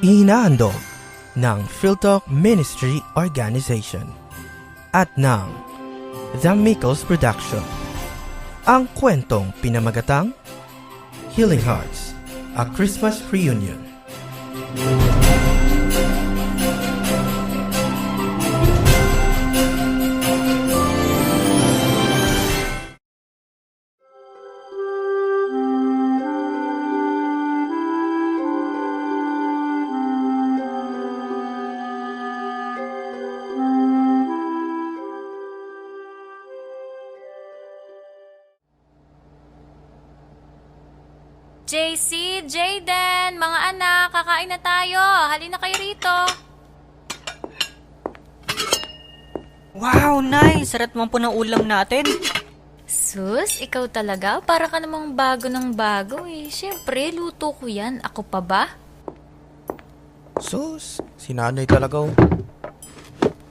Ihinahandog ng Philtalk Ministry Organization at ng The Mickles Production. Ang kwentong pinamagatang Healing Hearts, A Christmas Reunion. JC, Jayden, mga anak, kakain na tayo. Halina kayo rito. Wow, nice! Sarap naman po ng ulam natin. Sus, ikaw talaga? Para ka namang bago ng bago eh. Siyempre, luto ko yan. Ako pa ba? Sus, si nanay talaga oh.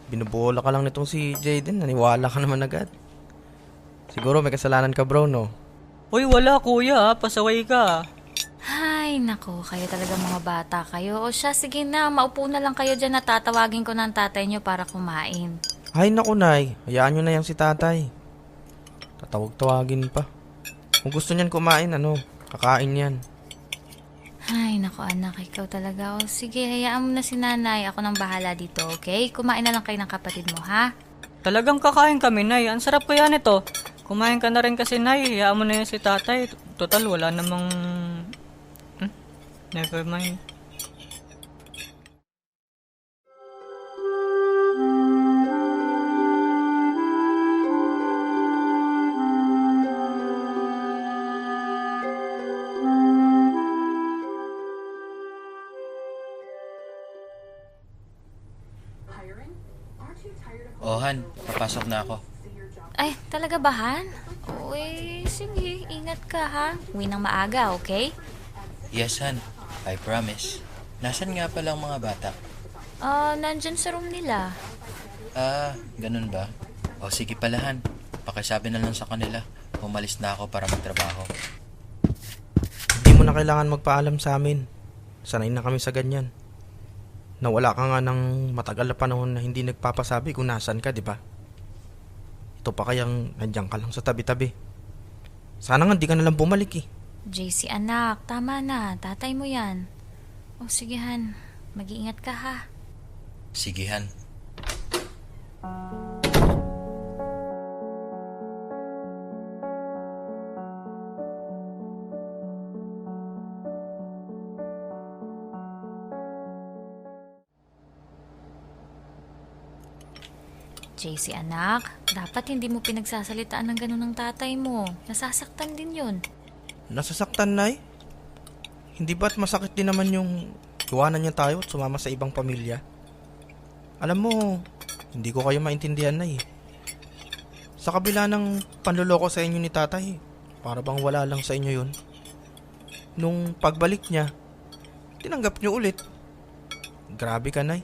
Binubola ka lang nitong si Jayden, naniwala ka naman agad. Siguro may kasalanan ka bro, no? Uy, wala kuya, pasaway ka. Ay, nako, kayo talaga mga bata kayo. O siya, sige na, maupo na lang kayo dyan at tatawagin ko ng tatay nyo para kumain. Ay naku nay, hayaan nyo na yan si tatay. Tatawag-tawagin pa. Kung gusto niyan kumain, kakain yan. Ay, nako anak, ikaw talaga. O sige, hayaan mo na si nanay. Ako nang bahala dito, okay? Kumain na lang kayo ng kapatid mo, ha? Talagang kakain kami, Nay. Ang sarap kaya nito. Kumain ka na rin kasi, Nay. Hayaan mo na yan si tatay. Total, wala namang... Never mind. Oh, Han, papasok na ako. Ay, talaga ba, Han? Uy, sige, ingat ka, ha? Uwi ng maaga, okay? Yes, Han. I promise. Nasaan nga pala ang mga bata? Nandyan sa room nila. Ganun ba? O sige pala, Han. Pakisabi na lang sa kanila. Umalis na ako para magtrabaho. Hindi mo na kailangan magpaalam sa amin. Sanay na kami sa ganyan. Nawala ka nga ng matagal na panahon na hindi nagpapasabi kung nasan ka, di ba? Ito pa kayang nandiyan ka lang sa tabi-tabi. Sana nga di ka nalang bumalik eh. JC anak, tama na. Tatay mo yan. O sige, Han. Mag-iingat ka, ha? Sige, Han. JC anak, dapat hindi mo pinagsasalitaan ng ganun ng tatay mo. Nasasaktan din yun. Nasasaktan, Nay? Hindi ba't masakit din naman yung iwanan niya tayo at sumama sa ibang pamilya? Alam mo, hindi ko kayo maintindihan, Nay. Sa kabila ng panluloko sa inyo ni tatay, para bang wala lang sa inyo yun. Nung pagbalik niya, tinanggap niyo ulit. Grabe ka, Nay.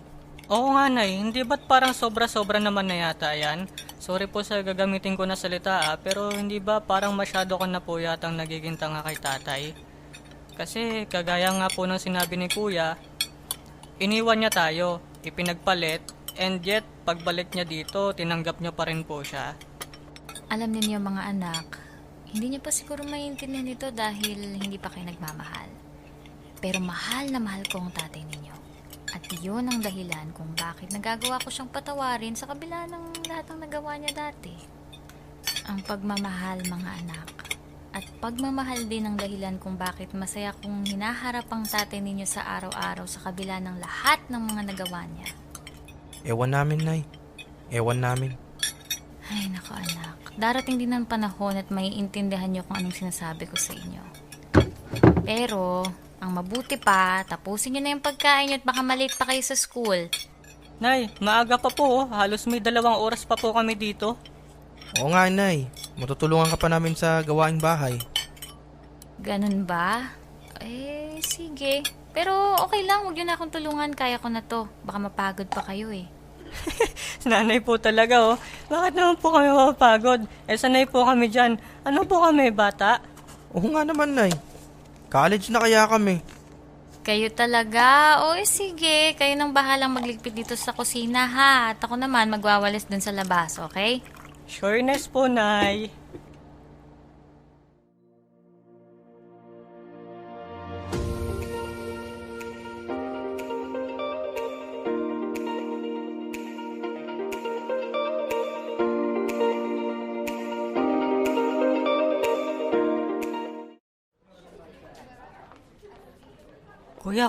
Oo nga, Nay. Hindi ba't parang sobra-sobra naman na yata yan? Sorry po sa gagamitin ko na salita pero hindi ba parang masyado ka na po yatang nagiging tanga kay tatay? Kasi kagaya nga po ng sinabi ni Kuya, iniwan niya tayo, ipinagpalit, and yet pagbalik niya dito, tinanggap niya pa rin po siya. Alam niyo mga anak, hindi niyo pa siguro maintindihan ito dahil hindi pa kayo nagmamahal. Pero mahal na mahal ko ang tatay ninyo. At yun ang dahilan kung bakit nagagawa ko siyang patawarin sa kabila ng lahat ng nagawa niya dati. Ang pagmamahal, mga anak. At pagmamahal din ang dahilan kung bakit masaya kong hinaharap ang tatay ninyo sa araw-araw sa kabila ng lahat ng mga nagawa niya. Ewan namin, Nay. Ewan namin. Ay, nako anak. Darating din ang panahon at maiintindihan niyo kung anong sinasabi ko sa inyo. Pero... ang mabuti pa, tapusin nyo na yung pagkain nyo at baka malate pa kayo sa school. Nay, maaga pa po. Halos may 2 oras pa po kami dito. Oo nga, Nay. Matutulungan ka pa namin sa gawaing bahay. Ganun ba? Eh, sige. Pero okay lang, huwag nyo na akong tulungan. Kaya ko na to. Baka mapagod pa kayo eh. Nanay po talaga Bakit naman po kami mapapagod? Sanay po kami dyan. Ano po kami, bata? Oo nga naman, Nay. College na kaya kami. Kayo talaga? O sige, kayo nang bahalang magligpit dito sa kusina ha. At ako naman magwawalis dun sa labas, okay? Sureness po, Nay.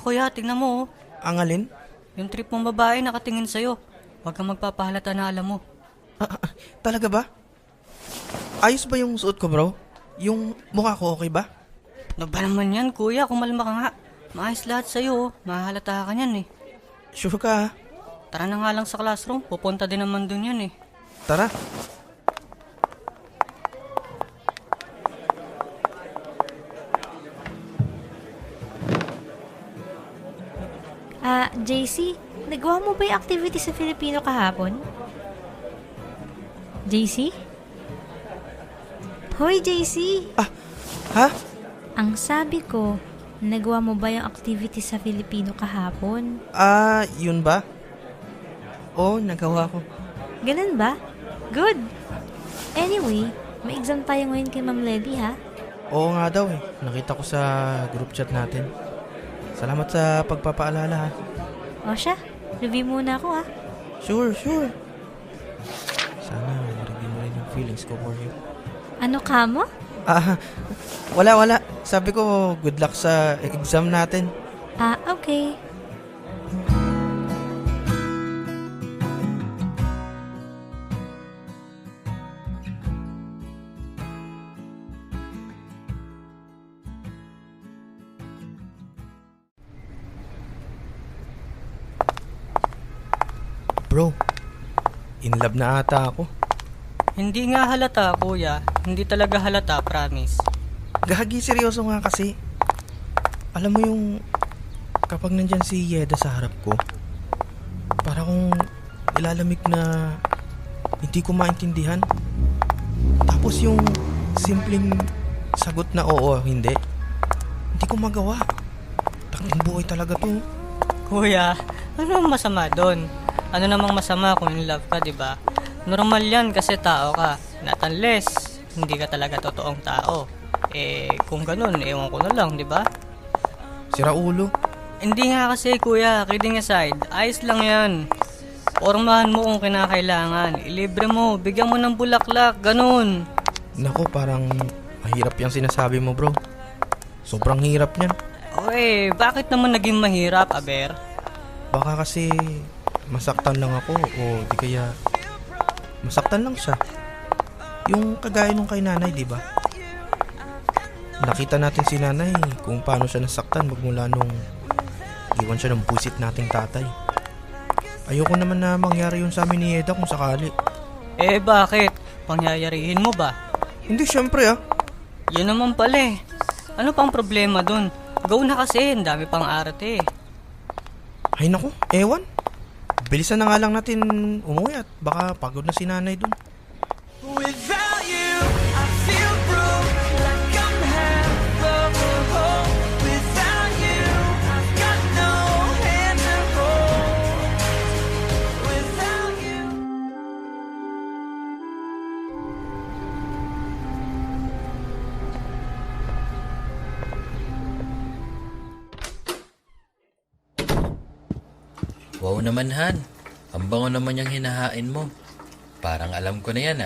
Kuya, tingnan mo oh. Ang alin? Yung trip mong babae nakatingin sa'yo. Huwag kang magpapahalata na alam mo. Talaga ba? Ayos ba yung suot ko, bro? Yung mukha ko okay ba? Ano ba naman yan, kuya? Kumalma ka nga. Maayos lahat sa'yo oh. Mahalata ka niyan eh. Sure ka, ha? Tara na nga lang sa classroom. Pupunta din naman dun yan eh. Tara. JC, nagawa mo ba yung activity sa Filipino kahapon? JC? Hoy, JC! Ha? Ang sabi ko, nagawa mo ba yung activity sa Filipino kahapon? Yun ba? Oo, nagawa ko. Ganun ba? Good! Anyway, may exam tayo ngayon kay Ma'am Lady, ha? Oo nga daw eh. Nakita ko sa group chat natin. Salamat sa pagpapaalala, ha? O siya, review muna ako, ha? Sure. Sana ma-review mo rin yung feelings ko for you. Ano ka mo? Wala. Sabi ko, good luck sa exam natin. Okay. Bro, in love na ata ako. Hindi nga halata, kuya. Hindi talaga halata, promise. Gagi, seryoso nga kasi. Alam mo yung kapag nandyan si Yeda sa harap ko, para kong ilalamig na hindi ko maintindihan. Tapos yung simpleng sagot na oo o hindi ko magawa. Tanging buhay talaga to. Kuya, ano namang masama doon? Ano namang masama kung in love ka, di ba? Normal yan kasi tao ka. Not unless, hindi ka talaga totoong tao. Kung ganun, ewan ko na lang, di ba? Sira ulo. Hindi nga kasi, kuya, kidding aside, ayos lang yan. Pormahan mo kung kinakailangan. Ilibre mo, bigyan mo ng bulaklak, ganun. Nako, parang mahirap yung sinasabi mo, bro. Sobrang hirap niyan. Bakit naman naging mahirap, Aber? Baka kasi masaktan lang ako o di kaya masaktan lang siya. Yung kagaya nung kay nanay, di ba? Nakita natin si nanay kung paano siya nasaktan magmula nung iwan siya ng busit nating tatay. Ayoko naman na mangyari yun sa amin ni Eda kung sakali. Bakit? Pangyayarihin mo ba? Hindi, syempre. Yun naman pala eh. Ano pang problema dun? Go na kasi, ang dami pang arte eh. Ay naku, ewan. Bilisan na nga lang natin umuwi at baka pagod na si nanay dun. Without you, I feel broke, like I'm half of a hole. Without you, I've got no hand to hold. Without you. Wow naman, Han. Ang bango naman yung hinahain mo. Parang alam ko na yan,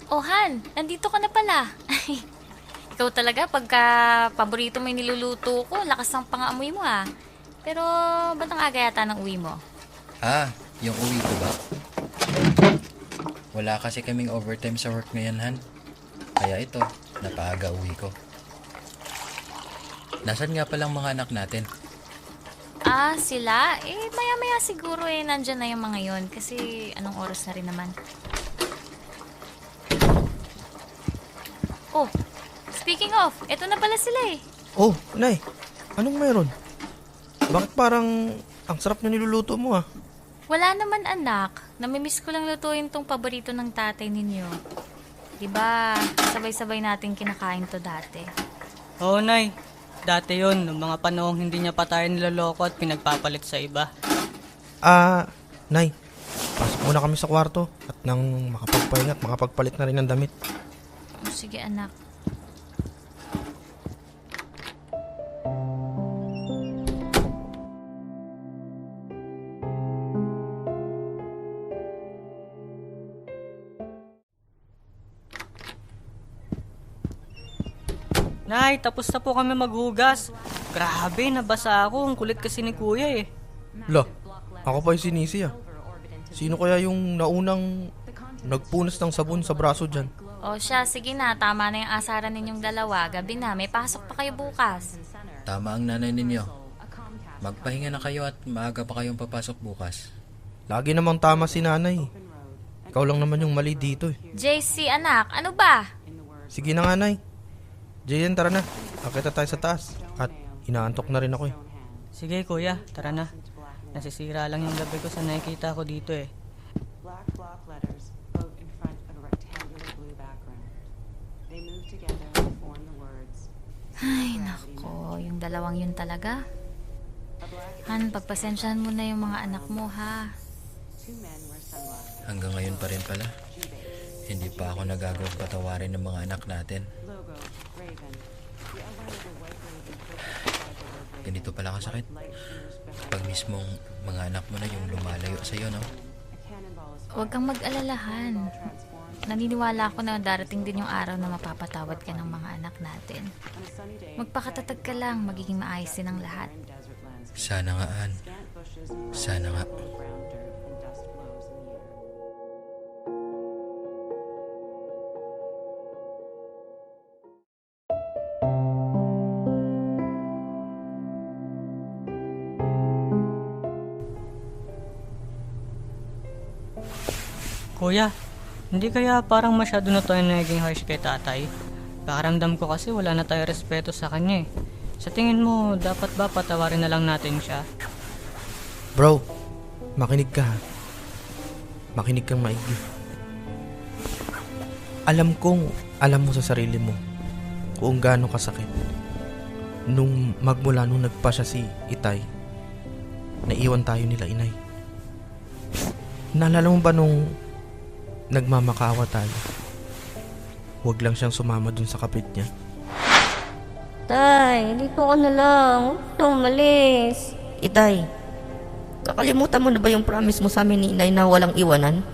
Oh, Han, nandito ka na pala. Ikaw talaga, pagka paborito mo yung niluluto ko, lakas ng pang-amoy mo Pero, ba't ang aga yata ng uwi mo? Yung uwi ko ba? Wala kasi kaming overtime sa work ngayon, Han. Kaya ito, napaaga uwi ko. Nasaan nga palang mga anak natin? Sila? Maya-maya siguro nandyan na yung mga yon kasi anong oras na rin naman. Oh, speaking of, eto na pala sila Oh, Nay, anong meron? Bakit parang ang sarap na niluluto mo Wala naman anak, namimiss ko lang lutuin tong paborito ng tatay ninyo. Diba, sabay-sabay natin kinakain to dati. Oo, Nay. Dati yon, nung mga panahong hindi niya pa tayo niloloko at pinagpapalit sa iba. Nay, pasok muna kami sa kwarto at nang makapagpahinga at makapagpalit na rin ng damit. O, sige anak. Nay, tapos na po kami maghugas. Grabe, nabasa ako. Ang kulit kasi ni kuya eh. Lo, ako pa yung sinisi ah. Sino kaya yung naunang nagpunas ng sabon sa braso dyan? O siya, sige na. Tama na yung asaran ninyong dalawa. Gabi na, may pasok pa kayo bukas. Tama ang nanay ninyo. Magpahinga na kayo at maaga pa kayong papasok bukas. Lagi namang tama si nanay. Ikaw lang naman yung mali dito eh. JC, anak, ano ba? Sige na nga, Nay. Jayan, tara na. Akita tayo sa taas. At inaantok na rin ako eh. Sige kuya, tara na. Nasisira lang yung gabi ko sa nakikita ko dito eh. Black block letters both in front of a rectangular blue background. They move together to form the words. Ay, nako, yung dalawang yun talaga. Han, pagpasensyahan mo na yung mga anak mo, ha? Two men wear sunglasses. Hanggang ngayon pa rin pala. Hindi pa ako nagagawang patawarin ng mga anak natin. Logo, Raven. The outline of the white raven beside the word Raven. Ganito pala kasakit. Light shimmers behind. Pag mismong mga anak mo na yung lumalayo sa'yo, no? A cannonball is Huwag kang mag-alalahan. transformed Naniniwala ako na darating din yung araw na mapapatawad ka ng mga anak natin. on a sunny day. Magpakatatag ka lang, magiging maayos din ang lahat. Desert landscape. Sana nga, Ann. Scant bushes and Sana nga. brown dirt and dust flows in the air. Kuya, hindi kaya parang masyado na tayo naging harsh kay tatay? Pakaramdam ko kasi wala na tayo respeto sa kanya eh. Sa tingin mo, dapat ba patawarin na lang natin siya? Bro, makinig ka ha. Makinig kang maigi. Alam mo sa sarili mo kung gaano kasakit. Nung nagpa siya si Itay, naiwan tayo nila inay. Naalala mo ba nung nagmamakawa tayo? Huwag lang siyang sumama dun sa kapit niya. Tay, dito ka na lang. Huwag na umalis. Itay, kakalimutan mo na ba yung promise mo sa amin ni Inay na walang iwanan?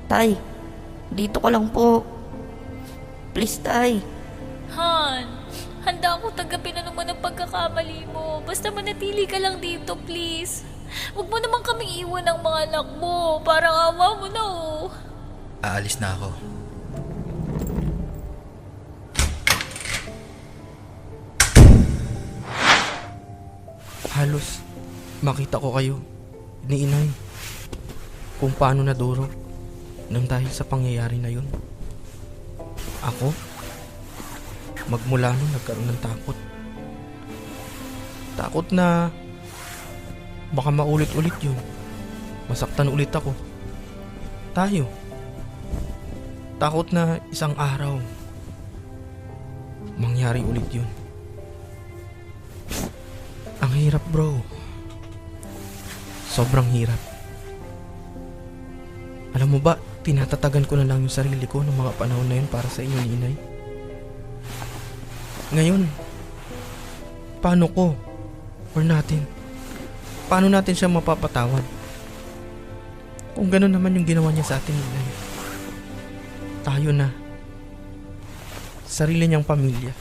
Tay, dito ka lang po. Please, Tay. Han, handa ako tanggapin na naman ang pagkakamali mo. Basta manatili ka lang dito, please. Huwag mo naman kaming iwan ng mga anak mo. Parang awa mo na, oh. Aalis na ako. Halos makita ko kayo ni Inay kung paano nadurog nang dahil sa pangyayari na yun. Ako, magmula nun nagkaroon ng takot. Takot na baka maulit-ulit yun. Masaktan ulit ako. Tayo. Takot na isang araw mangyari ulit yun. Ang hirap, bro. Sobrang hirap. Alam mo ba, tinatatagan ko na lang yung sarili ko ng mga panahon na yun para sa inyo ni Inay. Ngayon, paano ko? Or natin? Paano natin siya mapapatawad? Kung gano'n naman yung ginawa niya sa atin ni Inay. Tayo na. Sarili niyang pamilya.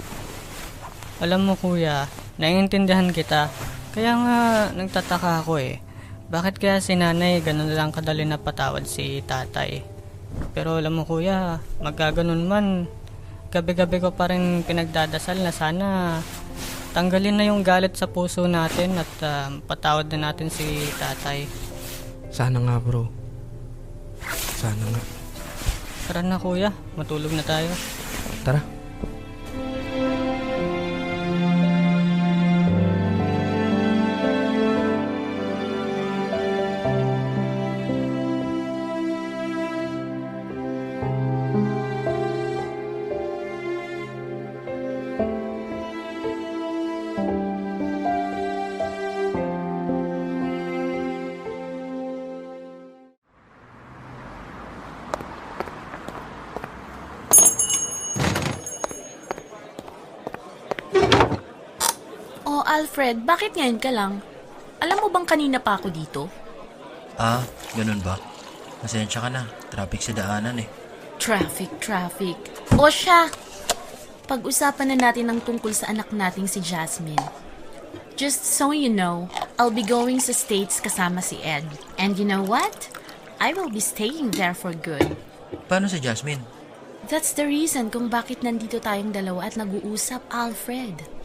Alam mo kuya, naiintindihan kita. Kaya nga nagtataka ako eh. Bakit kaya si nanay ganun lang kadali na patawad si tatay? Pero alam mo kuya, magkaganon man, gabi-gabi ko pa rin pinagdadasal na sana tanggalin na yung galit sa puso natin at patawad na natin si tatay. Sana nga, bro. Sana nga. Tara na kuya, matulog na tayo. Tara. Alfred, bakit ngayon ka lang? Alam mo bang kanina pa ako dito? Ah, ganun ba? Pasensya ka na. Traffic sa daanan eh. Traffic. O siya! Pag-usapan na natin ang tungkol sa anak nating si Jasmine. Just so you know, I'll be going sa States kasama si Ed. And you know what? I will be staying there for good. Paano si Jasmine? That's the reason kung bakit nandito tayong dalawa at nag-uusap, Alfred.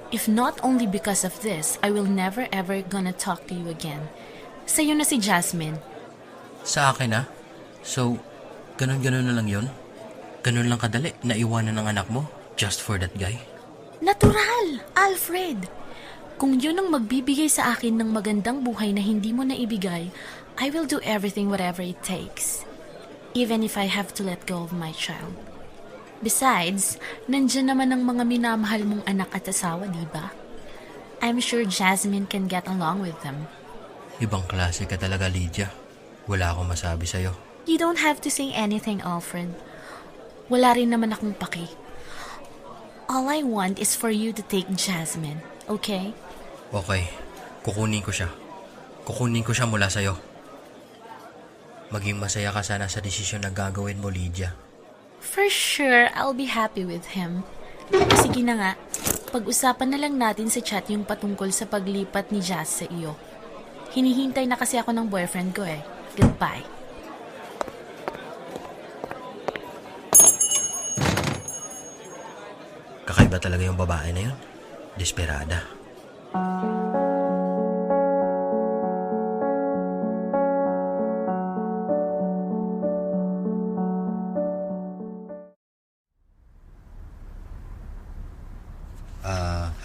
If not only because of this, I will never ever gonna talk to you again. Sa'yo na si Jasmine. Sa akin ah? So, ganun-ganun na lang yun? Ganun lang kadali, naiwanan ng anak mo? Just for that guy? Natural, Alfred. Kung yun ang magbibigay sa akin ng magandang buhay na hindi mo naibigay, I will do everything whatever it takes. Even if I have to let go of my child. Besides, nandyan naman ang mga minamahal mong anak at asawa, di ba? I'm sure Jasmine can get along with them. Ibang klase ka talaga, Lydia. Wala akong masabi sa'yo. You don't have to say anything, Alfred. Wala rin naman akong paki. All I want is for you to take Jasmine, okay? Okay, kukunin ko siya. Kukunin ko siya mula sa'yo. Maging masaya ka sana sa desisyon na gagawin mo, Lydia. For sure, I'll be happy with him. Sige na nga, pag-usapan na lang natin sa chat yung patungkol sa paglipat ni Jazz sa iyo. Hinihintay na kasi ako ng boyfriend ko eh. Goodbye. Kakaiba talaga yung babae na yun. Desperada.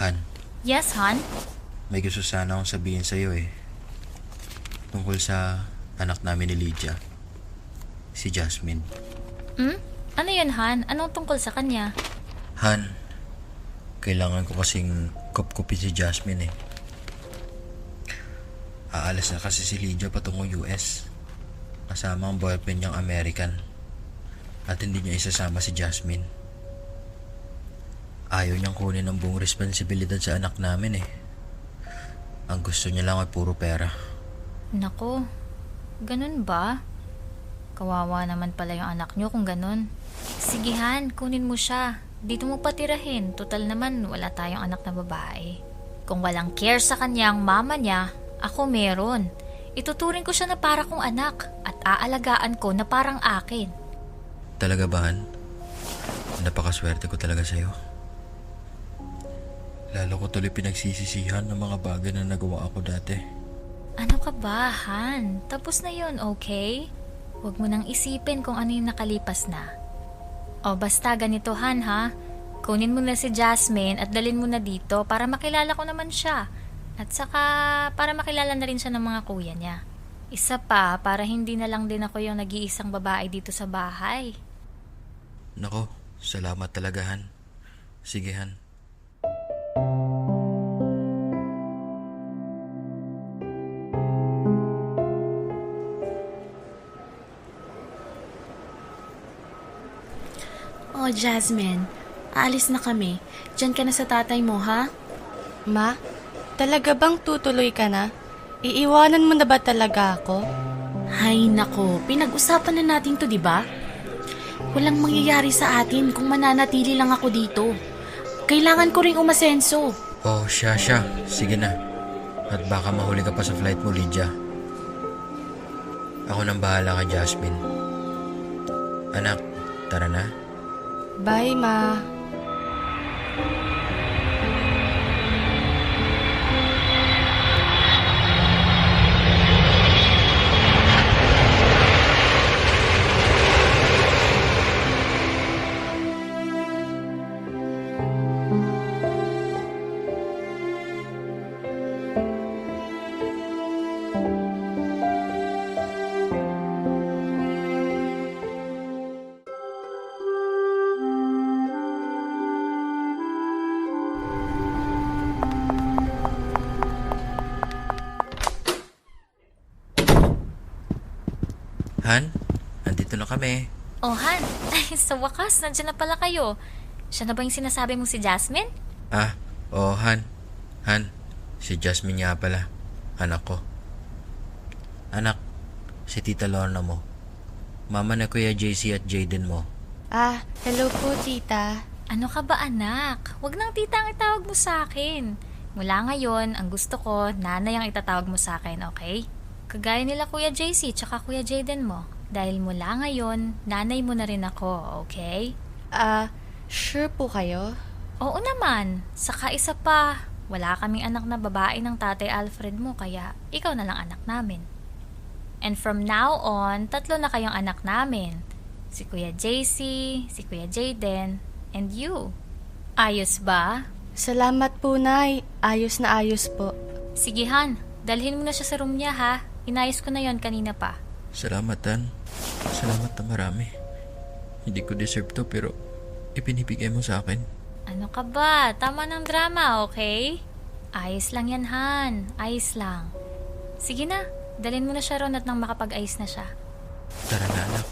Han, Yes, Han? may gusto sana akong sabihin sa'yo eh. Tungkol sa anak namin ni Lydia. Si Jasmine. Ano yun, Han? Anong tungkol sa kanya? Han, kailangan ko kasing kupkupin si Jasmine eh. Aalis na kasi si Lydia patungong US. Kasama ang boyfriend niyang American. At hindi niya isasama si Jasmine. Ayaw niyang kunin ang buong responsibilidad sa anak namin eh. Ang gusto niya lang ay puro pera. Nako, ganun ba? Kawawa naman pala yung anak nyo kung ganun. Sige, Han, kunin mo siya. Dito mo patirahin. Total naman, wala tayong anak na babae. Kung walang care sa kanyang mama niya, ako meron. Ituturing ko siya na para kong anak at aalagaan ko na parang akin. Talaga ba, Han? Napakaswerte ko talaga sa'yo. Lalo ko tuloy pinagsisisihan ng mga bagay na nagawa ako dati. Ano ka ba, Han? Tapos na yun, okay? Huwag mo nang isipin kung ano yung nakalipas na. O basta ganito, Han, ha? Kunin mo na si Jasmine at dalhin mo na dito para makilala ko naman siya. At saka para makilala na rin siya ng mga kuya niya. Isa pa, para hindi na lang din ako yung nag-iisang babae dito sa bahay. Nako, salamat talaga, Han. Sige, Han. Oh, Jasmine, aalis na kami. Diyan ka na sa tatay mo, ha? Ma, talaga bang tutuloy ka na? Iiwanan mo na ba talaga ako? Hay nako, pinag-usapan na natin to, di ba? Walang mangyayari sa atin kung mananatili lang ako dito. Kailangan ko ring umasenso. Oh, siya. Sige na. At baka mahuli ka pa sa flight mo, Lydia. Ako nang bahala kay Jasmine. Anak, tara na. Bye, Ma. Han, nandito na kami. Oh, Han, ay, sa wakas, nandiyan na pala kayo. Siya na ba yung sinasabi mo si Jasmine? Ah, oh Han. Han, si Jasmine nga pala. Anak ko. Anak, si Tita Lorna mo. Mama na Kuya JC at Jaden mo. Ah, hello po, tita. Ano ka ba anak? Huwag nang tita ang itawag mo sa akin. Mula ngayon, ang gusto ko, nanay ang itatawag mo sa akin, okay? Kagaya nila Kuya JC tsaka Kuya Jaden mo. Dahil mula ngayon, nanay mo na rin ako, okay? Sure po kayo? Oo naman. Saka isa pa, wala kaming anak na babae ng tatay Alfred mo, kaya ikaw na lang anak namin. And from now on, 3 na kayong anak namin. Si Kuya JC, si Kuya Jaden, and you. Ayos ba? Salamat po, Nay. Ayos na ayos po. Sige Han, dalhin mo na siya sa room niya ha. Inayos ko na yon kanina pa. Salamat, Han. Salamat na marami. Hindi ko deserve to pero ipinibigay mo sa akin. Ano ka ba? Tama ng drama, okay? Ayos lang yan Han, ayos lang. Sige na, dalhin mo na siya ron at nang makapag-ayos na siya. Tara na, anak.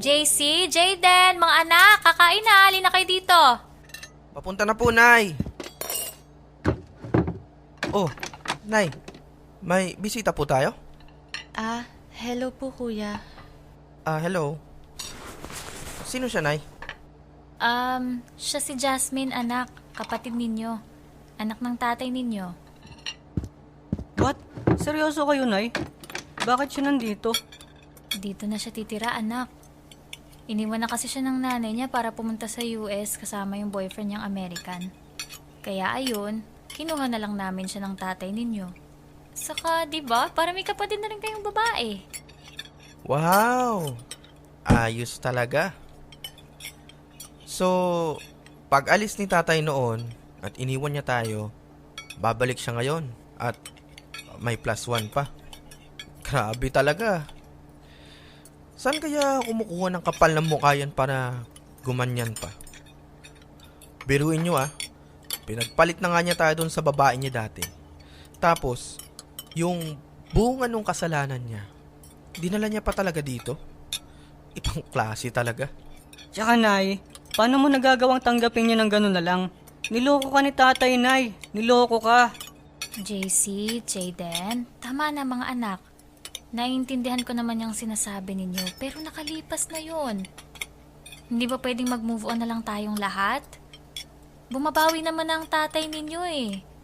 JC, Jaden, mga anak, kakain na, halina kayo dito. Papunta na po, Nay. Oh, Nay. May bisita po tayo? Hello po, kuya. Hello. Sino siya, Nay? Siya si Jasmine, anak, kapatid ninyo. Anak ng tatay ninyo. What? Seryoso kayo, Nay? Bakit siya nandito? Dito na siya titira, anak. Iniwan na kasi siya ng nanay niya para pumunta sa US kasama yung boyfriend niyang American. Kaya ayun, kinuha na lang namin siya ng tatay ninyo. Saka, di ba, para may kapatid na rin kayong babae. Wow! Ayos talaga. So, pag alis ni tatay noon at iniwan niya tayo, babalik siya ngayon at may +1 pa. Grabe talaga. Saan kaya kumukuha ng kapal ng mukha yan para gumanyan pa? Biruin nyo pinagpalit na nga niya tayo dun sa babae niya dati. Tapos, yung bunga nung kasalanan niya, dinala niya pa talaga dito. Ibang klase talaga. Tsaka, Nay, paano mo nagagawang tanggapin niya ng gano'n na lang? Niloko ka ni tatay, Nay. Niloko ka. JC, Jaden, tama na mga anak. Naiintindihan ko naman yung sinasabi ninyo, pero nakalipas na yun. Hindi ba pwedeng mag-move on na lang tayong lahat? Bumabawi naman ang tatay ninyo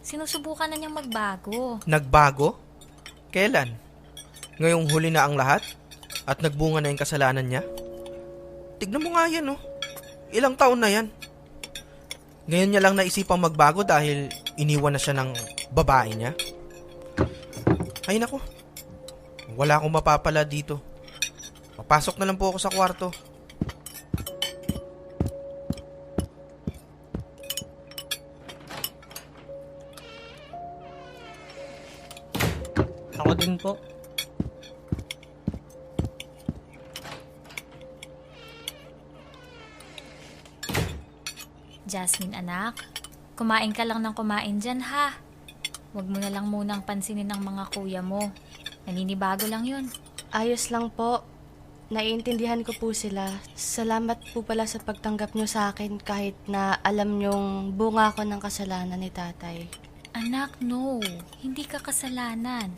Sinusubukan na niyang magbago. Nagbago? Kailan? Ngayong huli na ang lahat? At nagbunga na yung kasalanan niya? Tignan mo nga yan, Ilang taon na yan? Ngayon niya lang naisipang magbago dahil iniwan na siya ng babae niya? Ay nako, wala akong mapapala dito. Papasok na lang po ako sa kwarto. Ako din po. Jasmine anak, kumain ka lang ng kumain dyan ha. Huwag mo na lang munang pansinin ang mga kuya mo. Naninibago lang yun. Ayos lang po. Naiintindihan ko po sila. Salamat po pala sa pagtanggap nyo sa akin kahit na alam nyong bunga ko ng kasalanan ni tatay. Anak, no. Hindi ka kasalanan.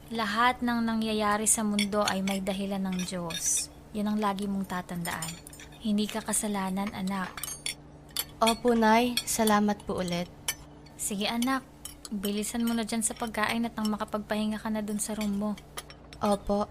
Lahat ng nangyayari sa mundo ay may dahilan ng Diyos. Yun ang lagi mong tatandaan. Hindi ka kasalanan, anak. Opo, Nay. Salamat po ulit. Sige, anak. Bilisan mo na dyan sa pagkain at nang makapagpahinga ka na dun sa room mo. Opo.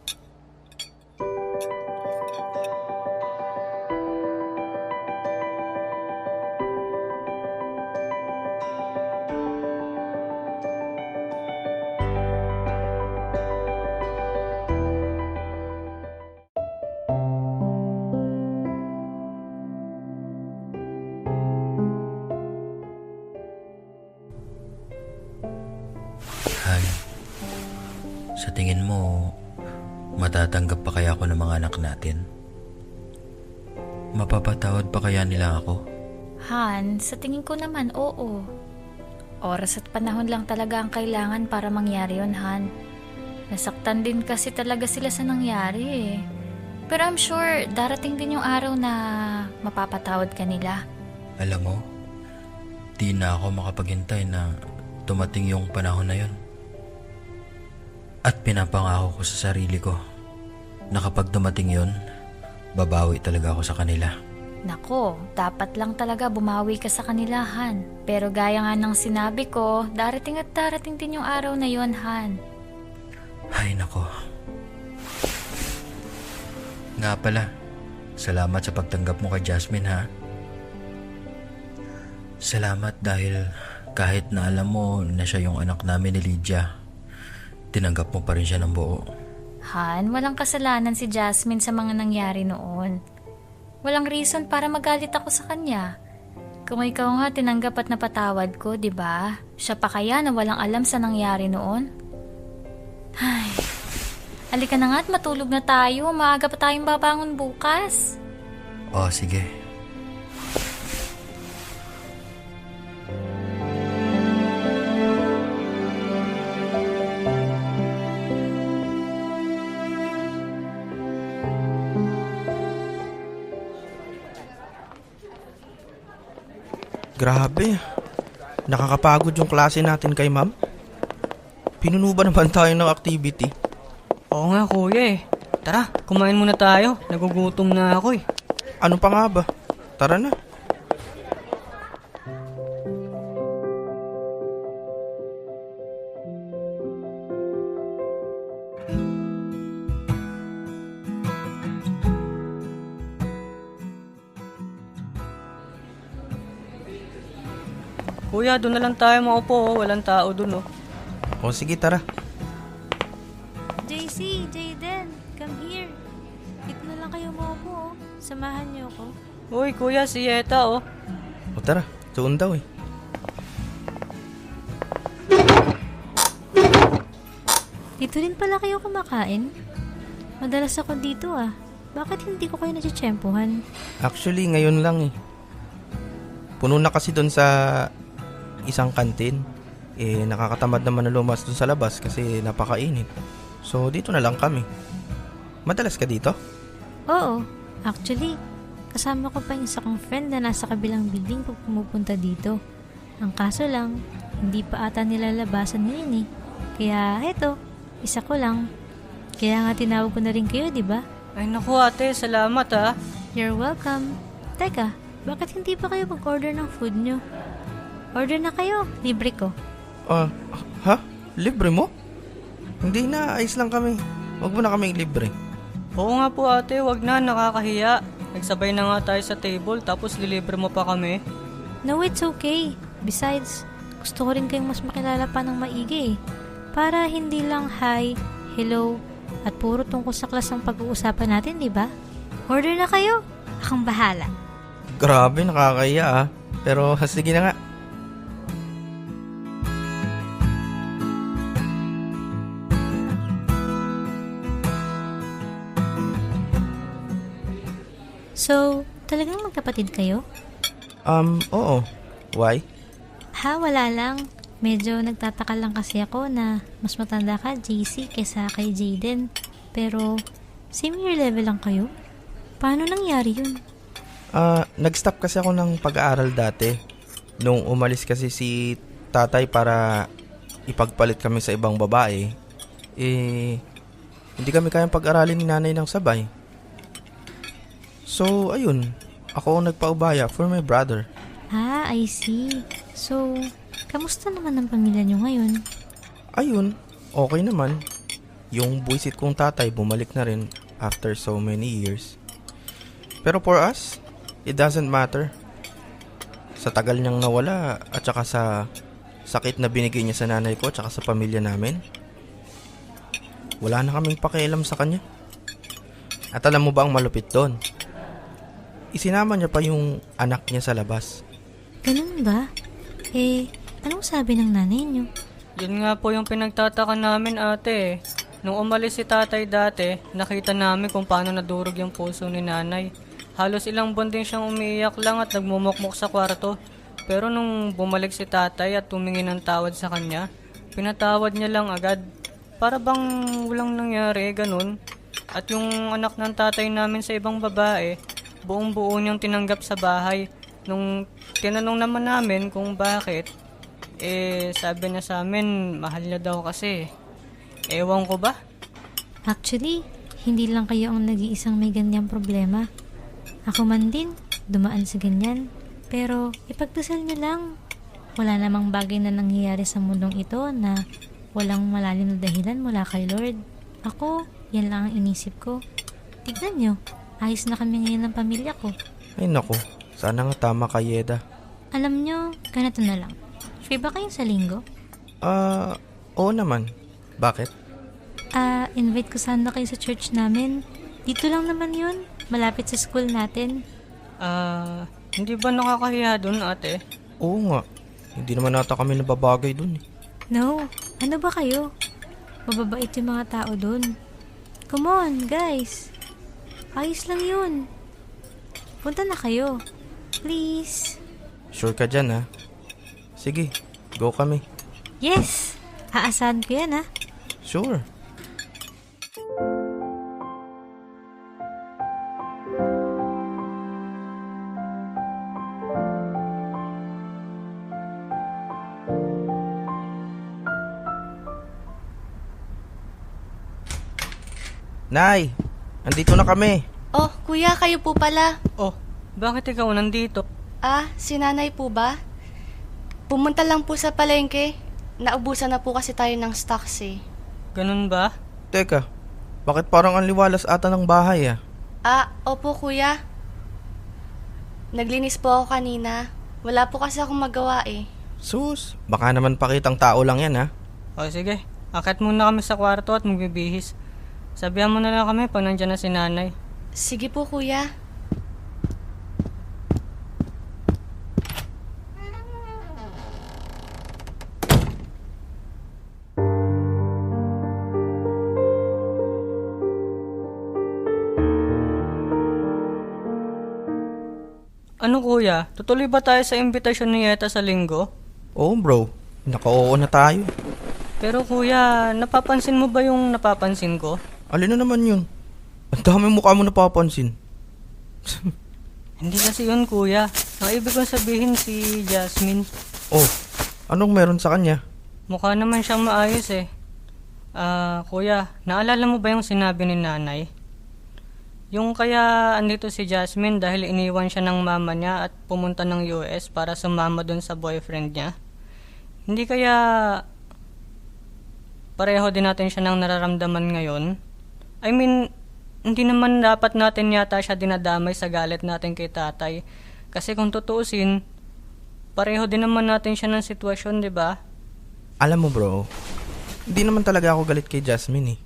Han, sa tingin mo, matatanggap pa kaya ako ng mga anak natin? Mapapatawad pa kaya nila ako? Han, sa tingin ko naman, oo. Oras at panahon lang talaga ang kailangan para mangyari yun, Han. Nasaktan din kasi talaga sila sa nangyari eh. Pero I'm sure darating din yung araw na mapapatawad ka nila. Alam mo, di na ako makapaghintay na tumating yung panahon na yun. At pinapangako ko sa sarili ko na kapag dumating yun, babawi talaga ako sa kanila. Nako, dapat lang talaga bumawi ka sa kanila, Han. Pero gaya nga ng sinabi ko, darating at darating din yung araw na yon, Han. Ay nako. Nga pala, salamat sa pagtanggap mo kay Jasmine ha. Salamat dahil kahit na alam mo na siya yung anak namin ni Lydia, tinanggap mo pa rin siya ng buo. Han, walang kasalanan si Jasmine sa mga nangyari noon. Walang reason para magalit ako sa kanya. Kung ikaw nga tinanggap at napatawad ko, di ba? Siya pa kaya na walang alam sa nangyari noon? Ay, halika na nga at matulog na tayo. Maaga pa tayong babangon bukas. Oh, sige. Grabe. Nakakapagod yung klase natin kay ma'am. Pinuno ba naman tayo ng activity? Oo nga kuya eh. Tara, kumain muna tayo. Nagugutom na ako eh. Ano pa nga ba? Tara na. Kuya, doon na lang tayo maupo oh. Walang tao doon oh. O sige, tara. JC, Jayden, come here. Dito na lang kayo maupo, oh. Samahan niyo ako. Uy kuya, si Yeta oh. O tara, doon daw eh. Dito rin pala kayo kumakain? Madalas ako dito ah. Bakit hindi ko kayo natsyempohan? Actually, ngayon lang eh. Puno na kasi doon sa isang kantin. Eh, nakakatamad naman na lumas doon sa labas kasi napakainit. So, dito na lang kami. Madalas ka dito? Oo, actually, kasama ko pa yung isa kong friend na nasa kabilang building pag pumupunta dito. Ang kaso lang, hindi pa ata nilalabasan ngayon eh. Kaya eto, isa ko lang. Kaya nga tinawag ko na rin kayo, di ba? Ay naku ate, salamat ah. You're welcome. Teka, bakit hindi pa kayo mag-order ng food nyo? Order na kayo, libre ko. Ha? Libre mo? Hindi na, ayos lang kami. Huwag mo na kaming libre. Oo nga po ate, wag na, nakakahiya. Nagsabay na nga tayo sa table tapos lilibre mo pa kami. No, it's okay. Besides, gusto ko rin kayong mas makilala pa ng maigi eh. Para hindi lang hi, hello, at puro tungkol sa class ang pag-uusapan natin, di ba? Order na kayo. Akong bahala. Grabe, nakakahiya ah. Pero sige na nga. So, talagang magkapatid kayo? Oo. Why? Ha, wala lang. Medyo nagtataka lang kasi ako na mas matanda ka, JC, kesa kay Jayden. Pero, same year level lang kayo? Paano nangyari yun? Nag-stop kasi ako ng pag-aaral dati. Nung umalis kasi si tatay para ipagpalit kami sa ibang babae, hindi kami kayang pag-aralin ni nanay ng sabay. So, ayun. Ako ang nagpaubaya for my brother. Ah, I see. So, kamusta naman ang pamilya nyo ngayon? Ayun, okay naman. Yung buwisit kong tatay bumalik na rin after so many years. Pero for us, it doesn't matter. Sa tagal niyang nawala at saka sa sakit na binigay niya sa nanay ko at saka sa pamilya namin, wala na kaming pakialam sa kanya. At alam mo ba ang malupit doon? Isinama niya pa yung anak niya sa labas. Ganun ba? Anong sabi ng nanay nyo? Yun nga po yung pinagtataka namin ate. Nung umalis si tatay dati, nakita namin kung paano nadurog yung puso ni nanay. Halos ilang buwan din siyang umiiyak lang at nagmumukmuk sa kwarto. Pero nung bumalik si tatay at tumingi ng tawad sa kanya, pinatawad niya lang agad. Para bang walang nangyari, ganun. At yung anak ng tatay namin sa ibang babae, buong buo niyang tinanggap sa bahay. Nung tinanong naman namin kung bakit, sabi niya sa amin, mahal niya daw kasi. Ewan ko ba? Actually, hindi lang kayo ang nag-iisang may ganyang problema. Ako man din, dumaan sa ganyan. Pero ipagdasal niyo lang. Wala namang bagay na nangyayari sa mundong ito na walang malalim na dahilan mula kay Lord. Ako, yan lang ang inisip ko. Tignan niyo, ayos na kami ngayon ng pamilya ko. Ay nako, sana nga tama ka, Yeda. Alam niyo, ganito na lang. Free ba kayo sa linggo? Oo naman. Bakit? Invite ko sana kayo sa church namin. Dito lang naman yun. Malapit sa school natin. Hindi ba nakakahiya dun, ate? Oo nga. Hindi naman nata kami nababagay dun eh. No, ano ba kayo? Mababait yung mga tao dun. Come on, guys. Ayos lang yun. Punta na kayo. Please. Sure ka dyan ha? Sige, go kami. Yes! Aasahan ko yan, ha? Sure. Nay, andito na kami. Oh, kuya, kayo po pala. Oh, bakit ikaw nandito? Si nanay po ba? Pumunta lang po sa palengke. Naubusan na po kasi tayo ng stocks eh. Ganun ba? Teka, bakit parang ang liwalas ata ng bahay Opo kuya. Naglinis po ako kanina. Wala po kasi akong magawa eh. Sus, baka naman pakitang tao lang yan ha? O sige, akit muna kami sa kwarto at magbibihis. Sabihan mo na lang kami pag nandiyan na si nanay. Sige po kuya. Ano kuya, tutuloy ba tayo sa imbitasyon ni Yeta sa linggo? Oo bro, naka-oo na tayo. Pero kuya, napapansin mo ba yung napapansin ko? Alin na naman yun? Ang dami mukha mo napapansin. Hindi kasi yun kuya. Ang ibig kong sabihin si Jasmine. Oh, anong meron sa kanya? Mukha naman siyang maayos eh. Kuya, naalala mo ba yung sinabi ni nanay? Yung kaya andito si Jasmine dahil iniwan siya ng mama niya at pumunta ng US para sumama dun sa boyfriend niya. Hindi kaya pareho din natin siya nang nararamdaman ngayon? I mean, hindi naman dapat natin yata siya dinadamay sa galit natin kay tatay. Kasi kung tutuusin, pareho din naman natin siya ng sitwasyon, di ba? Alam mo bro, hindi naman talaga ako galit kay Jasmine eh.